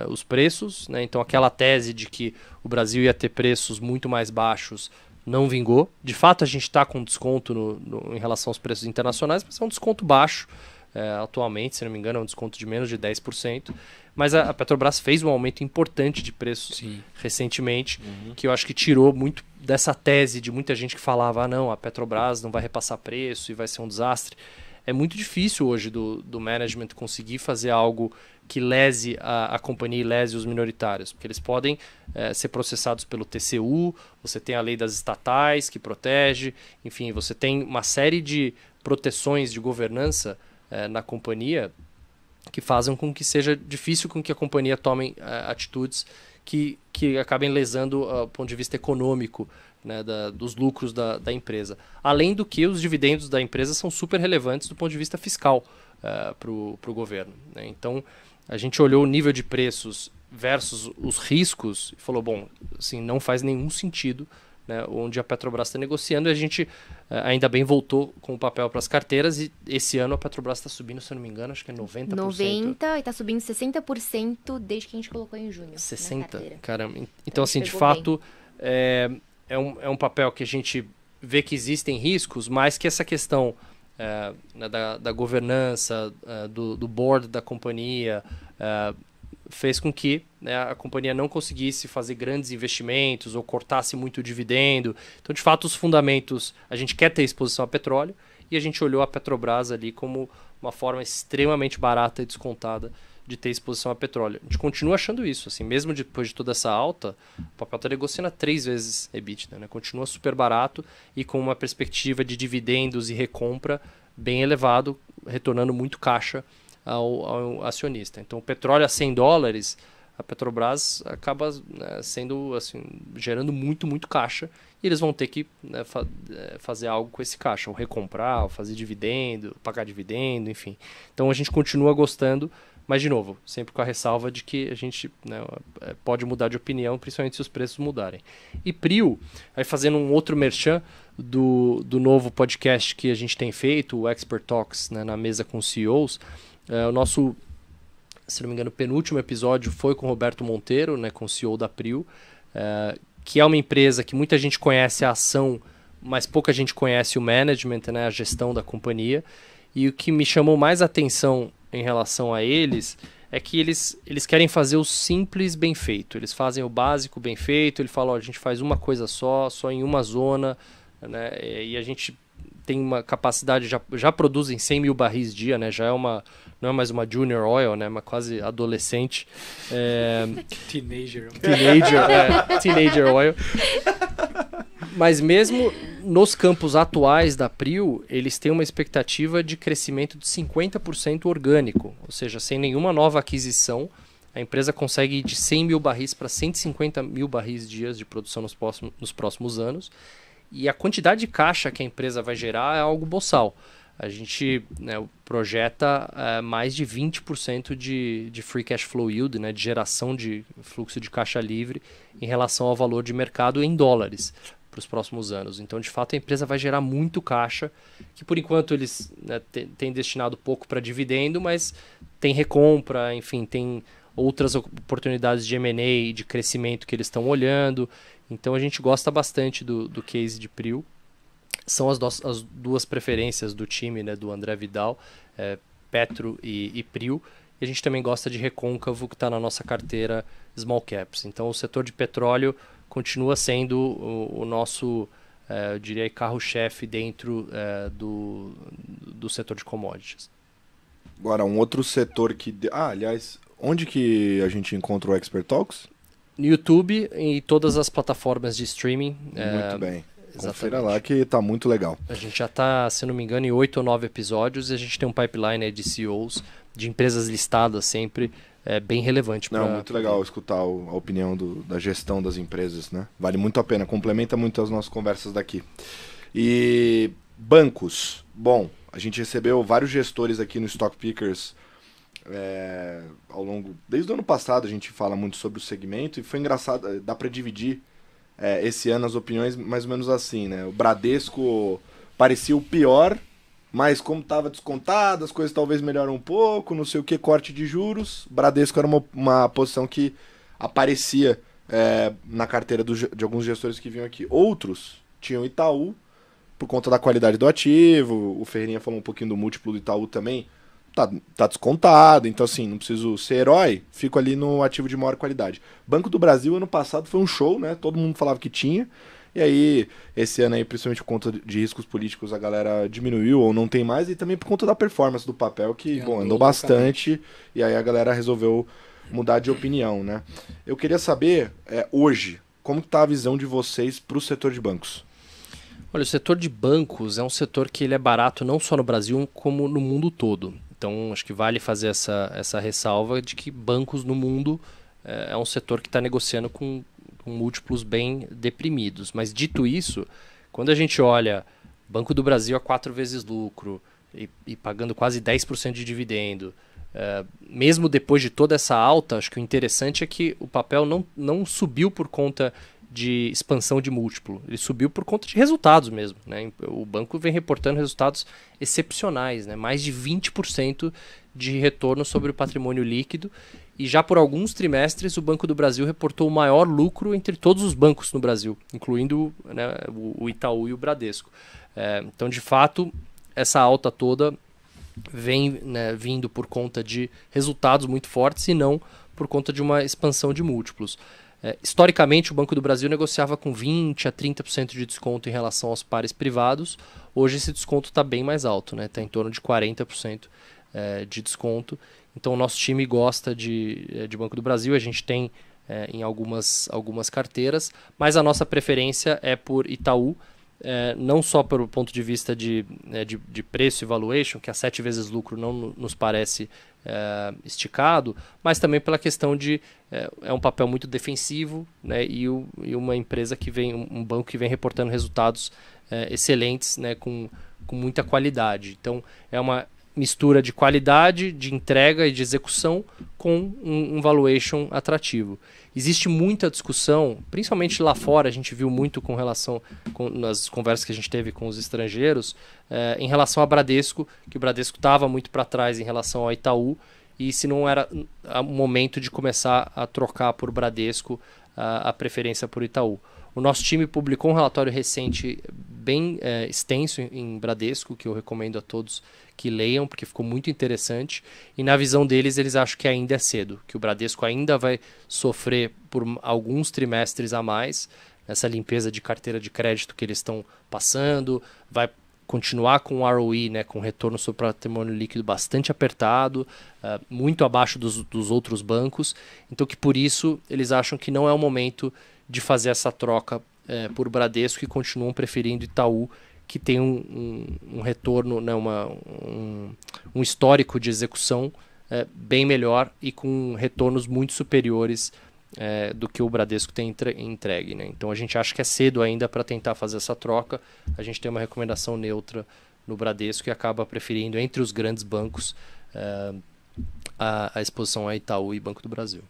os preços, né, então aquela tese de que o Brasil ia ter preços muito mais baixos não vingou. De fato, a gente está com desconto em relação aos preços internacionais, mas é um desconto baixo atualmente, se não me engano, é um desconto de menos de 10%. Mas a Petrobras fez um aumento importante de preços recentemente, que eu acho que tirou muito dessa tese de muita gente que falava, não, a Petrobras não vai repassar preço e vai ser um desastre. é muito difícil hoje do management conseguir fazer algo que lese a companhia e lese os minoritários, porque eles podem ser processados pelo TCU, você tem a lei das estatais que protege, enfim, você tem uma série de proteções de governança na companhia que fazem com que seja difícil com que a companhia tome atitudes que acabem lesando o ponto de vista econômico, né, dos lucros da empresa. Além do que os dividendos da empresa são super relevantes do ponto de vista fiscal para o governo, né? Então, a gente olhou o nível de preços versus os riscos e falou, bom, assim, não faz nenhum sentido, né, onde a Petrobras está negociando, e a gente ainda bem voltou com o papel para as carteiras, e esse ano a Petrobras está subindo, se eu não me engano, acho que é 90%. 90% e está subindo 60% desde que a gente colocou em junho. 60%? Caramba. Então, assim, de fato, é um papel que a gente vê que existem riscos, mas que essa questão da governança, do board da companhia, fez com que, né, a companhia não conseguisse fazer grandes investimentos ou cortasse muito o dividendo. Então, de fato, os fundamentos, a gente quer ter exposição a petróleo, e a gente olhou a Petrobras ali como uma forma extremamente barata e descontada de ter exposição a petróleo. A gente continua achando isso, assim, mesmo depois de toda essa alta, o papel está negociando a 3 vezes EBITDA, né? Continua super barato e com uma perspectiva de dividendos e recompra bem elevado, retornando muito caixa ao acionista. Então, o petróleo a $100, a Petrobras acaba, né, sendo, assim, gerando muito, muito caixa, e eles vão ter que, né, fazer algo com esse caixa, ou recomprar, ou fazer dividendo, pagar dividendo, enfim. Então, a gente continua gostando, mas, de novo, sempre com a ressalva de que a gente, né, pode mudar de opinião, principalmente se os preços mudarem. E Prio, aí fazendo um outro merchan do novo podcast que a gente tem feito, o Expert Talks, né, na mesa com CEOs, o nosso, se não me engano, penúltimo episódio foi com o Roberto Monteiro, né, com o CEO da Prio, que é uma empresa que muita gente conhece a ação, mas pouca gente conhece o management, né, a gestão da companhia. E o que me chamou mais atenção em relação a eles é que eles querem fazer o simples bem feito. Eles fazem o básico bem feito, ele fala, ó, a gente faz uma coisa só em uma zona, né, e a gente tem uma capacidade, já produzem 100 mil barris dia, né, já não é mais uma junior oil, né, uma quase adolescente. Teenager oil. Mas mesmo nos campos atuais da Prio, eles têm uma expectativa de crescimento de 50% orgânico, ou seja, sem nenhuma nova aquisição, a empresa consegue ir de 100 mil barris para 150 mil barris dias de produção nos próximos anos, e a quantidade de caixa que a empresa vai gerar é algo boçal. A gente, né, projeta mais de 20% de free cash flow yield, né, de geração de fluxo de caixa livre em relação ao valor de mercado em dólares para os próximos anos. Então, de fato, a empresa vai gerar muito caixa, que por enquanto eles, né, têm destinado pouco para dividendo, mas tem recompra, enfim, tem outras oportunidades de M&A e de crescimento que eles estão olhando. Então, a gente gosta bastante do case de Prio. São as duas preferências do time, né, do André Vidal, Petro e Prio. E a gente também gosta de Recôncavo, que está na nossa carteira Small Caps. Então, o setor de petróleo continua sendo o nosso, eu diria, carro-chefe dentro do setor de commodities. Agora, um outro setor que... aliás, onde que a gente encontra o Expert Talks? No YouTube e todas as plataformas de streaming. Muito bem. Exatamente. Confira lá que tá muito legal. A gente já está, se não me engano, em 8 ou 9 episódios, e a gente tem um pipeline aí de CEOs, de empresas listadas sempre, bem relevante. Não, muito legal escutar a opinião da gestão das empresas, né? Vale muito a pena, complementa muito as nossas conversas daqui. E bancos. Bom, a gente recebeu vários gestores aqui no Stock Pickers ao longo... Desde o ano passado a gente fala muito sobre o segmento, e foi engraçado, dá para dividir esse ano as opiniões mais ou menos assim, né? O Bradesco parecia o pior, mas como estava descontado, as coisas talvez melhoram um pouco, não sei o que, corte de juros. O Bradesco era uma posição que aparecia na carteira de alguns gestores que vinham aqui. Outros tinham Itaú, por conta da qualidade do ativo. O Ferreirinha falou um pouquinho do múltiplo do Itaú também. Tá descontado, então assim, não preciso ser herói, fico ali no ativo de maior qualidade. Banco do Brasil, ano passado, foi um show, né? Todo mundo falava que tinha. E aí, esse ano aí, principalmente por conta de riscos políticos, a galera diminuiu ou não tem mais, e também por conta da performance do papel, que, bom, andou bastante, e aí a galera resolveu mudar de opinião, né? Eu queria saber, hoje, como está a visão de vocês para o setor de bancos? Olha, o setor de bancos é um setor que ele é barato não só no Brasil, como no mundo todo. Então, acho que vale fazer essa ressalva de que bancos no mundo é um setor que está negociando com múltiplos bem deprimidos. Mas, dito isso, quando a gente olha Banco do Brasil a 4 vezes lucro e pagando quase 10% de dividendo, mesmo depois de toda essa alta, acho que o interessante é que o papel não subiu por conta de expansão de múltiplo, ele subiu por conta de resultados mesmo, né? O banco vem reportando resultados excepcionais, né? Mais de 20% de retorno sobre o patrimônio líquido, e já por alguns trimestres o Banco do Brasil reportou o maior lucro entre todos os bancos no Brasil, incluindo, né, o Itaú e o Bradesco. Então, de fato, essa alta toda vem, né, vindo por conta de resultados muito fortes e não por conta de uma expansão de múltiplos. Historicamente, o Banco do Brasil negociava com 20% a 30% de desconto em relação aos pares privados. Hoje esse desconto está bem mais alto, né? Está em torno de 40% de desconto. Então o nosso time gosta de Banco do Brasil, a gente tem em algumas carteiras, mas a nossa preferência é por Itaú, não só pelo ponto de vista de preço e valuation, que a 7 vezes lucro não nos parece esticado, mas também pela questão de é um papel muito defensivo, né, e uma empresa que vem, um banco que vem reportando resultados excelentes, né, com muita qualidade. Então é uma mistura de qualidade, de entrega e de execução com um valuation atrativo. Existe muita discussão, principalmente lá fora, a gente viu muito com relação, nas conversas que a gente teve com os estrangeiros, em relação a Bradesco, que o Bradesco estava muito para trás em relação ao Itaú, e se não era o momento de começar a trocar por Bradesco a preferência por Itaú. O nosso time publicou um relatório recente bem extenso em Bradesco, que eu recomendo a todos que leiam, porque ficou muito interessante. E na visão deles, eles acham que ainda é cedo, que o Bradesco ainda vai sofrer por alguns trimestres a mais nessa limpeza de carteira de crédito que eles estão passando, vai continuar com o ROE, né, com retorno sobre patrimônio líquido bastante apertado, muito abaixo dos outros bancos. Então que por isso eles acham que não é o momento de fazer essa troca por Bradesco, e continuam preferindo Itaú, que tem um retorno, né, um histórico de execução bem melhor e com retornos muito superiores do que o Bradesco tem entregue, né? Então a gente acha que é cedo ainda para tentar fazer essa troca. A gente tem uma recomendação neutra no Bradesco e acaba preferindo entre os grandes bancos a exposição a Itaú e Banco do Brasil.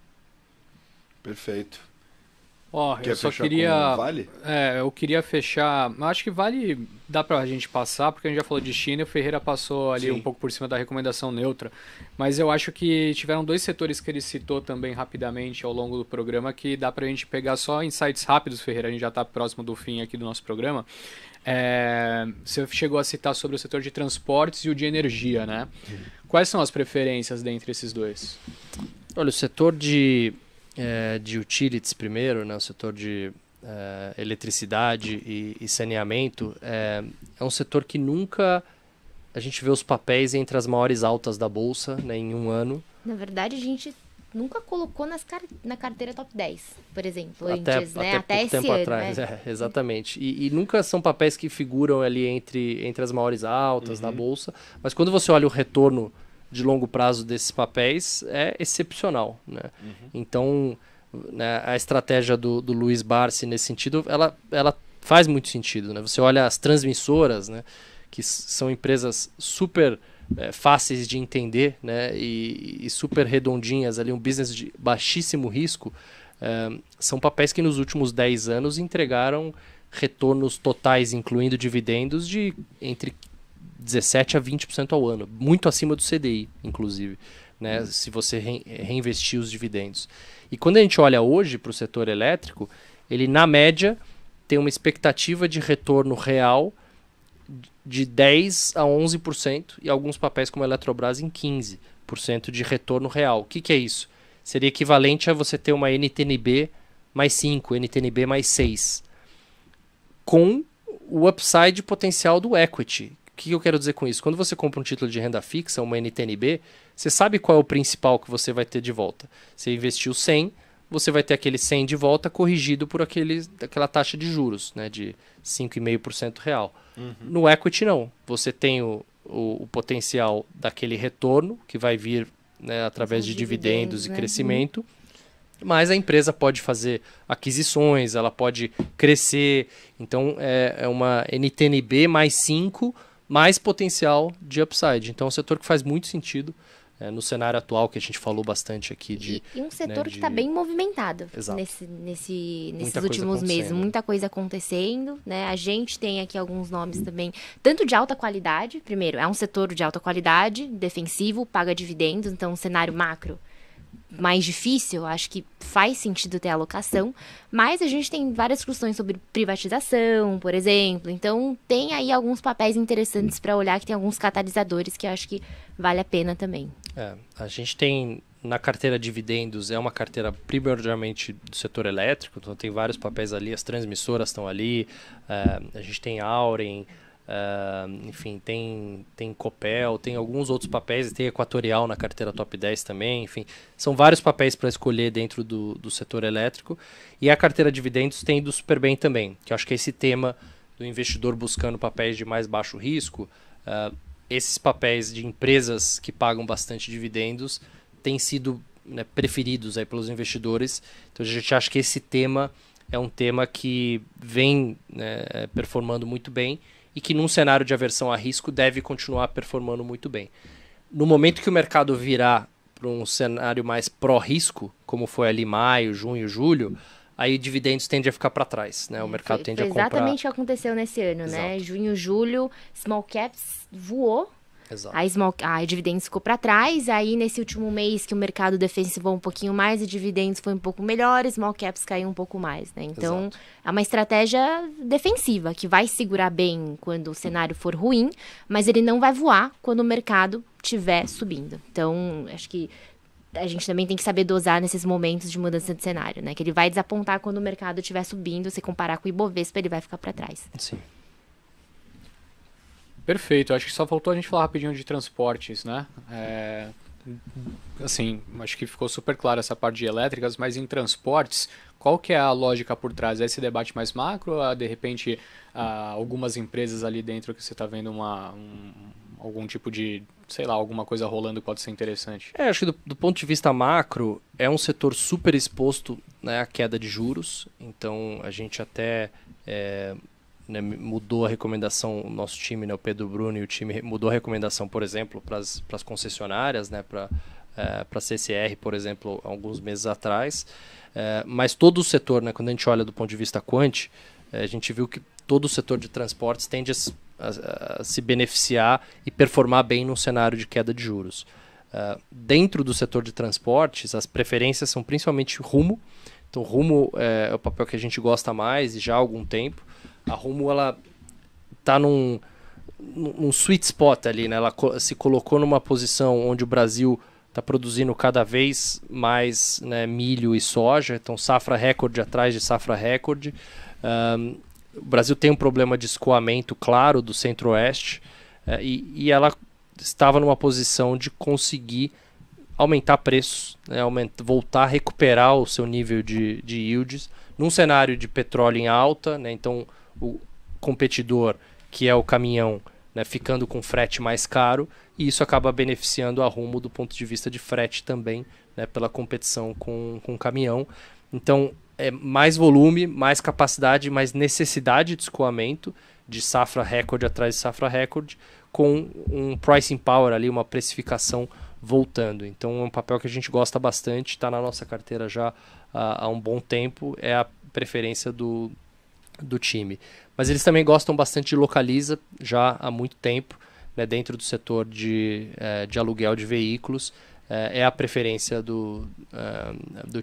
Perfeito. Eu só queria... Vale? Eu queria fechar... Eu acho que Vale dá pra gente passar, porque a gente já falou de China e o Ferreira passou ali um pouco por cima da recomendação neutra. Mas eu acho que tiveram 2 setores que ele citou também rapidamente ao longo do programa, que dá pra gente pegar só insights rápidos, Ferreira. A gente já tá próximo do fim aqui do nosso programa. Você chegou a citar sobre o setor de transportes e o de energia, né? Quais são as preferências dentre esses 2? Olha, o setor de utilities primeiro, né, o setor de eletricidade e saneamento, é um setor que nunca a gente vê os papéis entre as maiores altas da Bolsa, né, em um ano. Na verdade, a gente nunca colocou na carteira top 10, por exemplo, antes, né? Até esse tempo ano, atrás, né? Exatamente. E nunca são papéis que figuram ali entre as maiores altas da Bolsa, mas quando você olha o retorno de longo prazo desses papéis, é excepcional, né? Então, né, a estratégia do Luiz Barsi nesse sentido, ela faz muito sentido, né? Você olha as transmissoras, né, que são empresas super fáceis de entender, né, e super redondinhas, ali, um business de baixíssimo risco, são papéis que nos últimos 10 anos entregaram retornos totais, incluindo dividendos, de entre 17% a 20% ao ano, muito acima do CDI, inclusive, né, se você reinvestir os dividendos. E quando a gente olha hoje para o setor elétrico, ele, na média, tem uma expectativa de retorno real de 10% a 11%, e alguns papéis como a Eletrobras em 15% de retorno real. O que é isso? Seria equivalente a você ter uma NTNB mais 5, NTNB mais 6. com o upside potencial do equity. O que eu quero dizer com isso? Quando você compra um título de renda fixa, uma NTNB, você sabe qual é o principal que você vai ter de volta. Você investiu 100, você vai ter aquele 100 de volta corrigido por aquela taxa de juros, né, de 5,5% real. No equity não. Você tem o potencial daquele retorno que vai vir, né, através de dividendos e crescimento, mas a empresa pode fazer aquisições, ela pode crescer. Então é uma NTNB mais 5, mais potencial de upside. Então é um setor que faz muito sentido no cenário atual, que a gente falou bastante aqui. E um setor que está bem movimentado nesses últimos meses. Muita coisa acontecendo, né? A gente tem aqui alguns nomes também, tanto de alta qualidade. Primeiro, é um setor de alta qualidade, defensivo, paga dividendos, então um cenário macro mais difícil, acho que faz sentido ter alocação, mas a gente tem várias discussões sobre privatização, por exemplo, então tem aí alguns papéis interessantes para olhar, que tem alguns catalisadores que eu acho que vale a pena também. A gente tem na carteira dividendos, é uma carteira primordialmente do setor elétrico, então tem vários papéis ali, as transmissoras estão ali, a gente tem Auren, enfim, tem Copel, tem alguns outros papéis, tem Equatorial na carteira top 10 também, enfim, são vários papéis para escolher dentro do setor elétrico, e a carteira de dividendos tem do Superbem também, que eu acho que é esse tema do investidor buscando papéis de mais baixo risco. Esses papéis de empresas que pagam bastante dividendos têm sido, né, preferidos aí pelos investidores, então a gente acha que esse tema é um tema que vem, né, performando muito bem, e que num cenário de aversão a risco deve continuar performando muito bem. No momento que o mercado virar para um cenário mais pró-risco, como foi ali maio, junho, julho, aí dividendos tendem a ficar para trás, né? O mercado tende a comprar... Exatamente o que aconteceu nesse ano, né? Junho, julho, small caps voou. Exato. A dividendos ficou para trás, aí nesse último mês que o mercado defensivou um pouquinho mais, e dividendos foi um pouco melhor, small caps caiu um pouco mais, né? Então, é uma estratégia defensiva, que vai segurar bem quando o cenário for ruim, mas ele não vai voar quando o mercado estiver subindo. Então, acho que a gente também tem que saber dosar nesses momentos de mudança de cenário, né? Que ele vai desapontar quando o mercado estiver subindo, se comparar com o Ibovespa, ele vai ficar para trás. Sim. Perfeito, acho que só faltou a gente falar rapidinho de transportes, né? Assim, acho que ficou super claro essa parte de elétricas, mas em transportes, qual que é a lógica por trás? É esse debate mais macro, ou de repente algumas empresas ali dentro que você está vendo algum tipo de, sei lá, alguma coisa rolando que pode ser interessante? Acho que do ponto de vista macro, é um setor super exposto, né, à queda de juros, então a gente até... né, mudou a recomendação, o nosso time, né, o Pedro Bruno e o time mudou a recomendação, por exemplo, para as concessionárias, né, para a CCR, por exemplo, alguns meses atrás. Mas todo o setor, né, quando a gente olha do ponto de vista quant, a gente viu que todo o setor de transportes tende a se beneficiar e performar bem num cenário de queda de juros. Dentro do setor de transportes, as preferências são principalmente Rumo. Então, Rumo é o papel que a gente gosta mais e já há algum tempo. A Rumo, ela está num sweet spot ali, né? Ela se colocou numa posição onde o Brasil está produzindo cada vez mais, né, milho e soja, então safra recorde atrás de safra recorde. O Brasil tem um problema de escoamento claro do centro-oeste, e ela estava numa posição de conseguir aumentar preços, né, voltar a recuperar o seu nível de yields num cenário de petróleo em alta, né? Então o competidor, que é o caminhão, né, ficando com frete mais caro, e isso acaba beneficiando a Rumo do ponto de vista de frete também, né, pela competição com o caminhão. Então, mais volume, mais capacidade, mais necessidade de escoamento, de safra recorde atrás de safra recorde, com um pricing power ali, uma precificação voltando. Então, é um papel que a gente gosta bastante, está na nossa carteira já há um bom tempo, é a preferência do time. Mas eles também gostam bastante de Localiza, já há muito tempo, né, dentro do setor de aluguel de veículos. É a preferência do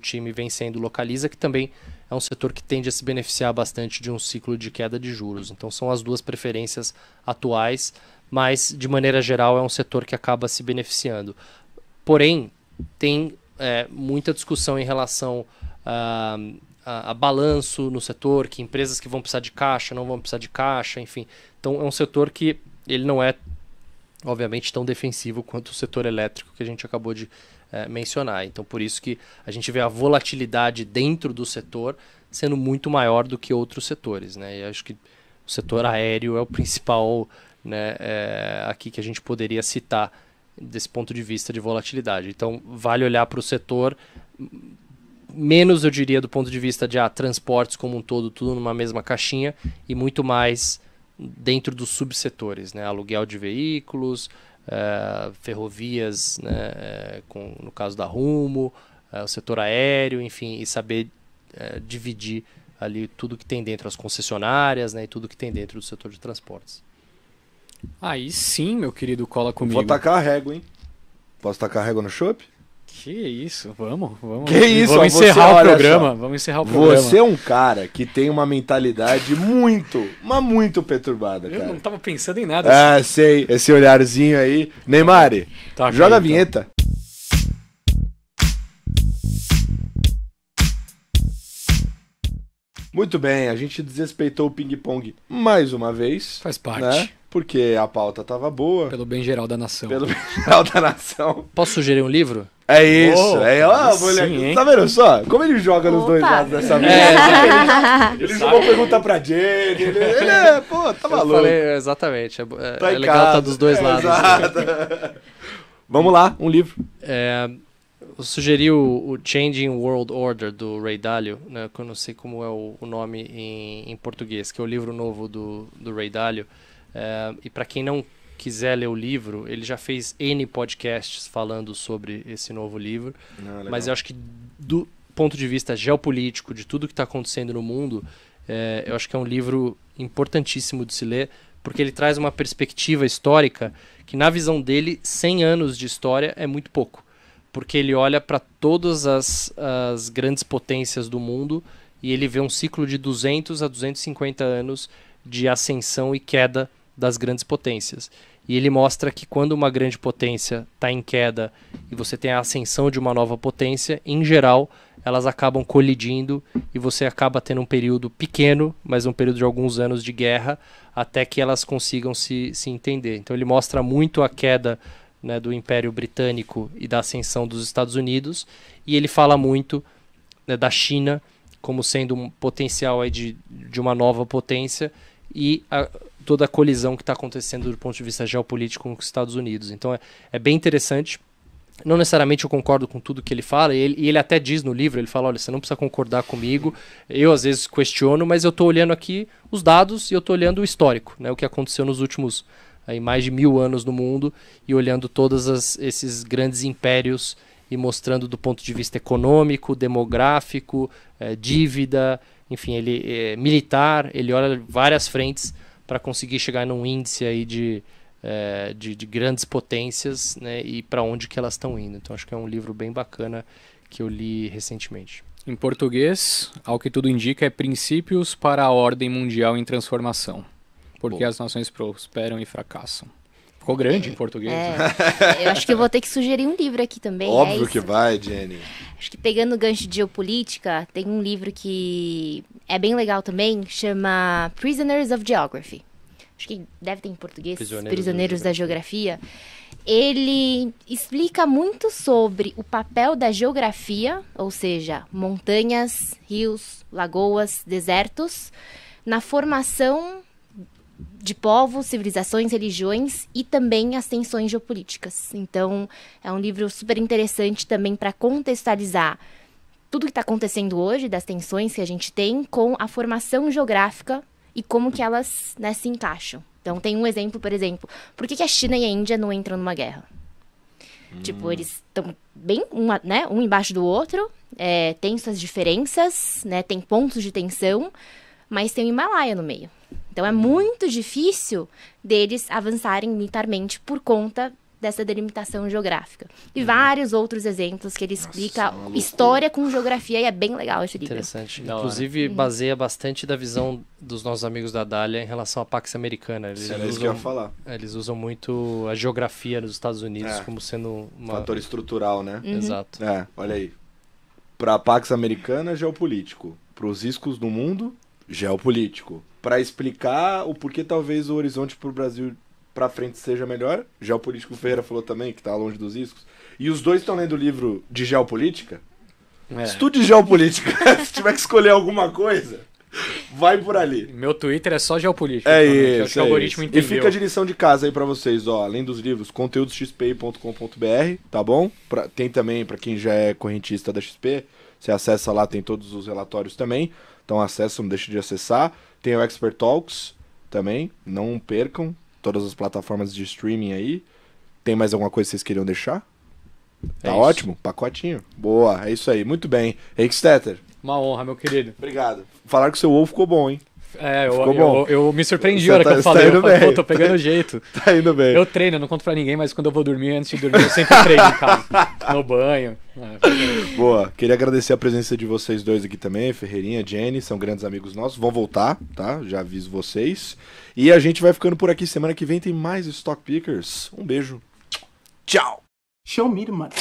time, vem sendo Localiza, que também é um setor que tende a se beneficiar bastante de um ciclo de queda de juros. Então são as duas preferências atuais, mas de maneira geral é um setor que acaba se beneficiando. Porém, tem muita discussão em relação a balanço no setor, que empresas que vão precisar de caixa, não vão precisar de caixa, enfim. Então é um setor que ele não é, obviamente, tão defensivo quanto o setor elétrico que a gente acabou de mencionar. Então por isso que a gente vê a volatilidade dentro do setor sendo muito maior do que outros setores, né? E acho que o setor aéreo é o principal, né, aqui que a gente poderia citar desse ponto de vista de volatilidade. Então vale olhar para o setor menos, eu diria, do ponto de vista de transportes como um todo, tudo numa mesma caixinha, e muito mais dentro dos subsetores, né? Aluguel de veículos, ferrovias, né? No caso da Rumo, o setor aéreo, enfim, e saber dividir ali tudo que tem dentro, as concessionárias, né? E tudo que tem dentro do setor de transportes. Aí sim, meu querido, cola comigo. Vou tacar a régua, hein? Posso tacar a régua no chopp? Que isso, vamos. Que isso, vamos encerrar o programa. Vamos encerrar o programa. Você é um cara que tem uma mentalidade mas muito perturbada, cara. Eu não tava pensando em nada. Ah, sei. Esse olharzinho aí. Neymar, Tá, joga a então. vinheta. Muito bem, a gente desrespeitou o ping-pong mais uma vez. Faz parte. Né? Porque a pauta tava boa. Pelo bem geral da nação. Pelo bem geral da nação. Posso sugerir um livro? É isso. Sim, tá vendo só? Como ele joga nos dois lados dessa mesa. Ele jogou pergunta pra Jenny. Ele pô, tá maluco. Eu falei, exatamente. Tá é legal estar dos dois lados. Exato. Vamos lá, um livro. Eu sugeri o Changing World Order, do Ray Dalio, né, que eu não sei como é o nome em português, que é o livro novo do Ray Dalio. E para quem não quiser ler o livro, ele já fez N podcasts falando sobre esse novo livro. Mas eu acho que do ponto de vista geopolítico, de tudo que está acontecendo no mundo, eu acho que é um livro importantíssimo de se ler, porque ele traz uma perspectiva histórica que, na visão dele, 100 anos de história é muito pouco. Porque ele olha para todas as grandes potências do mundo e ele vê um ciclo de 200 a 250 anos de ascensão e queda das grandes potências. E ele mostra que quando uma grande potência está em queda e você tem a ascensão de uma nova potência, em geral, elas acabam colidindo e você acaba tendo um período pequeno, mas um período de alguns anos de guerra, até que elas consigam se entender. Então ele mostra muito a queda, né, do Império Britânico e da ascensão dos Estados Unidos, e ele fala muito, né, da China como sendo um potencial aí de uma nova potência, e toda a colisão que está acontecendo do ponto de vista geopolítico com os Estados Unidos. Então é bem interessante. Não necessariamente eu concordo com tudo que ele fala, e ele até diz no livro, ele fala, olha, você não precisa concordar comigo, eu às vezes questiono, mas eu estou olhando aqui os dados e eu estou olhando o histórico, né, o que aconteceu nos últimos mais de 1000 anos no mundo, e olhando todos esses grandes impérios e mostrando do ponto de vista econômico, demográfico, dívida, enfim, ele militar, ele olha várias frentes para conseguir chegar num índice aí de grandes potências, né, e para onde que elas estão indo. Então acho que é um livro bem bacana que eu li recentemente. Em português, ao que tudo indica, é Princípios para a Ordem Mundial em Transformação. Porque as nações prosperam e fracassam. Ficou grande em português. Né? Eu acho que eu vou ter que sugerir um livro aqui também. Óbvio que vai, Jenny. Acho que pegando o gancho de geopolítica, tem um livro que é bem legal também, chama Prisoners of Geography. Acho que deve ter em português, Prisioneiros da Geografia. Ele explica muito sobre o papel da geografia, ou seja, montanhas, rios, lagoas, desertos, na formação de povos, civilizações, religiões e também as tensões geopolíticas. Então, é um livro super interessante também para contextualizar tudo que está acontecendo hoje, das tensões que a gente tem, com a formação geográfica e como que elas, né, se encaixam. Então, tem um exemplo, por exemplo, por que a China e a Índia não entram numa guerra? Tipo, eles estão bem um embaixo do outro, tem suas diferenças, né, tem pontos de tensão, mas tem o Himalaia no meio. Então é muito difícil deles avançarem militarmente por conta dessa delimitação geográfica. E vários outros exemplos que ele explica história com geografia, e é bem legal esse livro. Interessante. Inclusive, baseia bastante da visão dos nossos amigos da Dália em relação à Pax Americana. Era isso que eu ia falar. Eles usam muito a geografia dos Estados Unidos como sendo uma... fator estrutural, né? Exato. Olha aí. Para a Pax Americana, geopolítico. os riscos do mundo, geopolítico. Para explicar o porquê talvez o horizonte para o Brasil para frente seja melhor, geopolítico, o Ferreira falou também, que está longe dos riscos. E os dois estão lendo o livro de geopolítica. Estude geopolítica. Se tiver que escolher alguma coisa, vai por ali. Meu Twitter é só geopolítica. É Acho isso, que o algoritmo entendeu. E fica a direção de casa aí pra vocês, ó. Além dos livros, conteudosxp.com.br, tá bom? Tem também, pra quem já é correntista da XP, você acessa lá, tem todos os relatórios também. Então acessa, não deixe de acessar. Tem o Expert Talks também, não percam. Todas as plataformas de streaming aí. Tem mais alguma coisa que vocês queriam deixar? Tá ótimo? Pacotinho? Boa, é isso aí. Muito bem. Henrique Stetter. Uma honra, meu querido. Obrigado. Falaram que o seu ovo ficou bom, hein? Ficou bom. Eu me surpreendi Você a hora que eu falei. indo bem. Pô, tô pegando jeito. Tá indo bem. Eu treino, eu não conto pra ninguém, mas quando eu vou dormir, antes de dormir, eu sempre treino em casa. No banho. Boa. Queria agradecer a presença de vocês dois aqui também, Ferreirinha, Jenny, são grandes amigos nossos. Vão voltar, tá? Já aviso vocês. E a gente vai ficando por aqui. Semana que vem tem mais Stock Pickers. Um beijo. Tchau. Show me the money.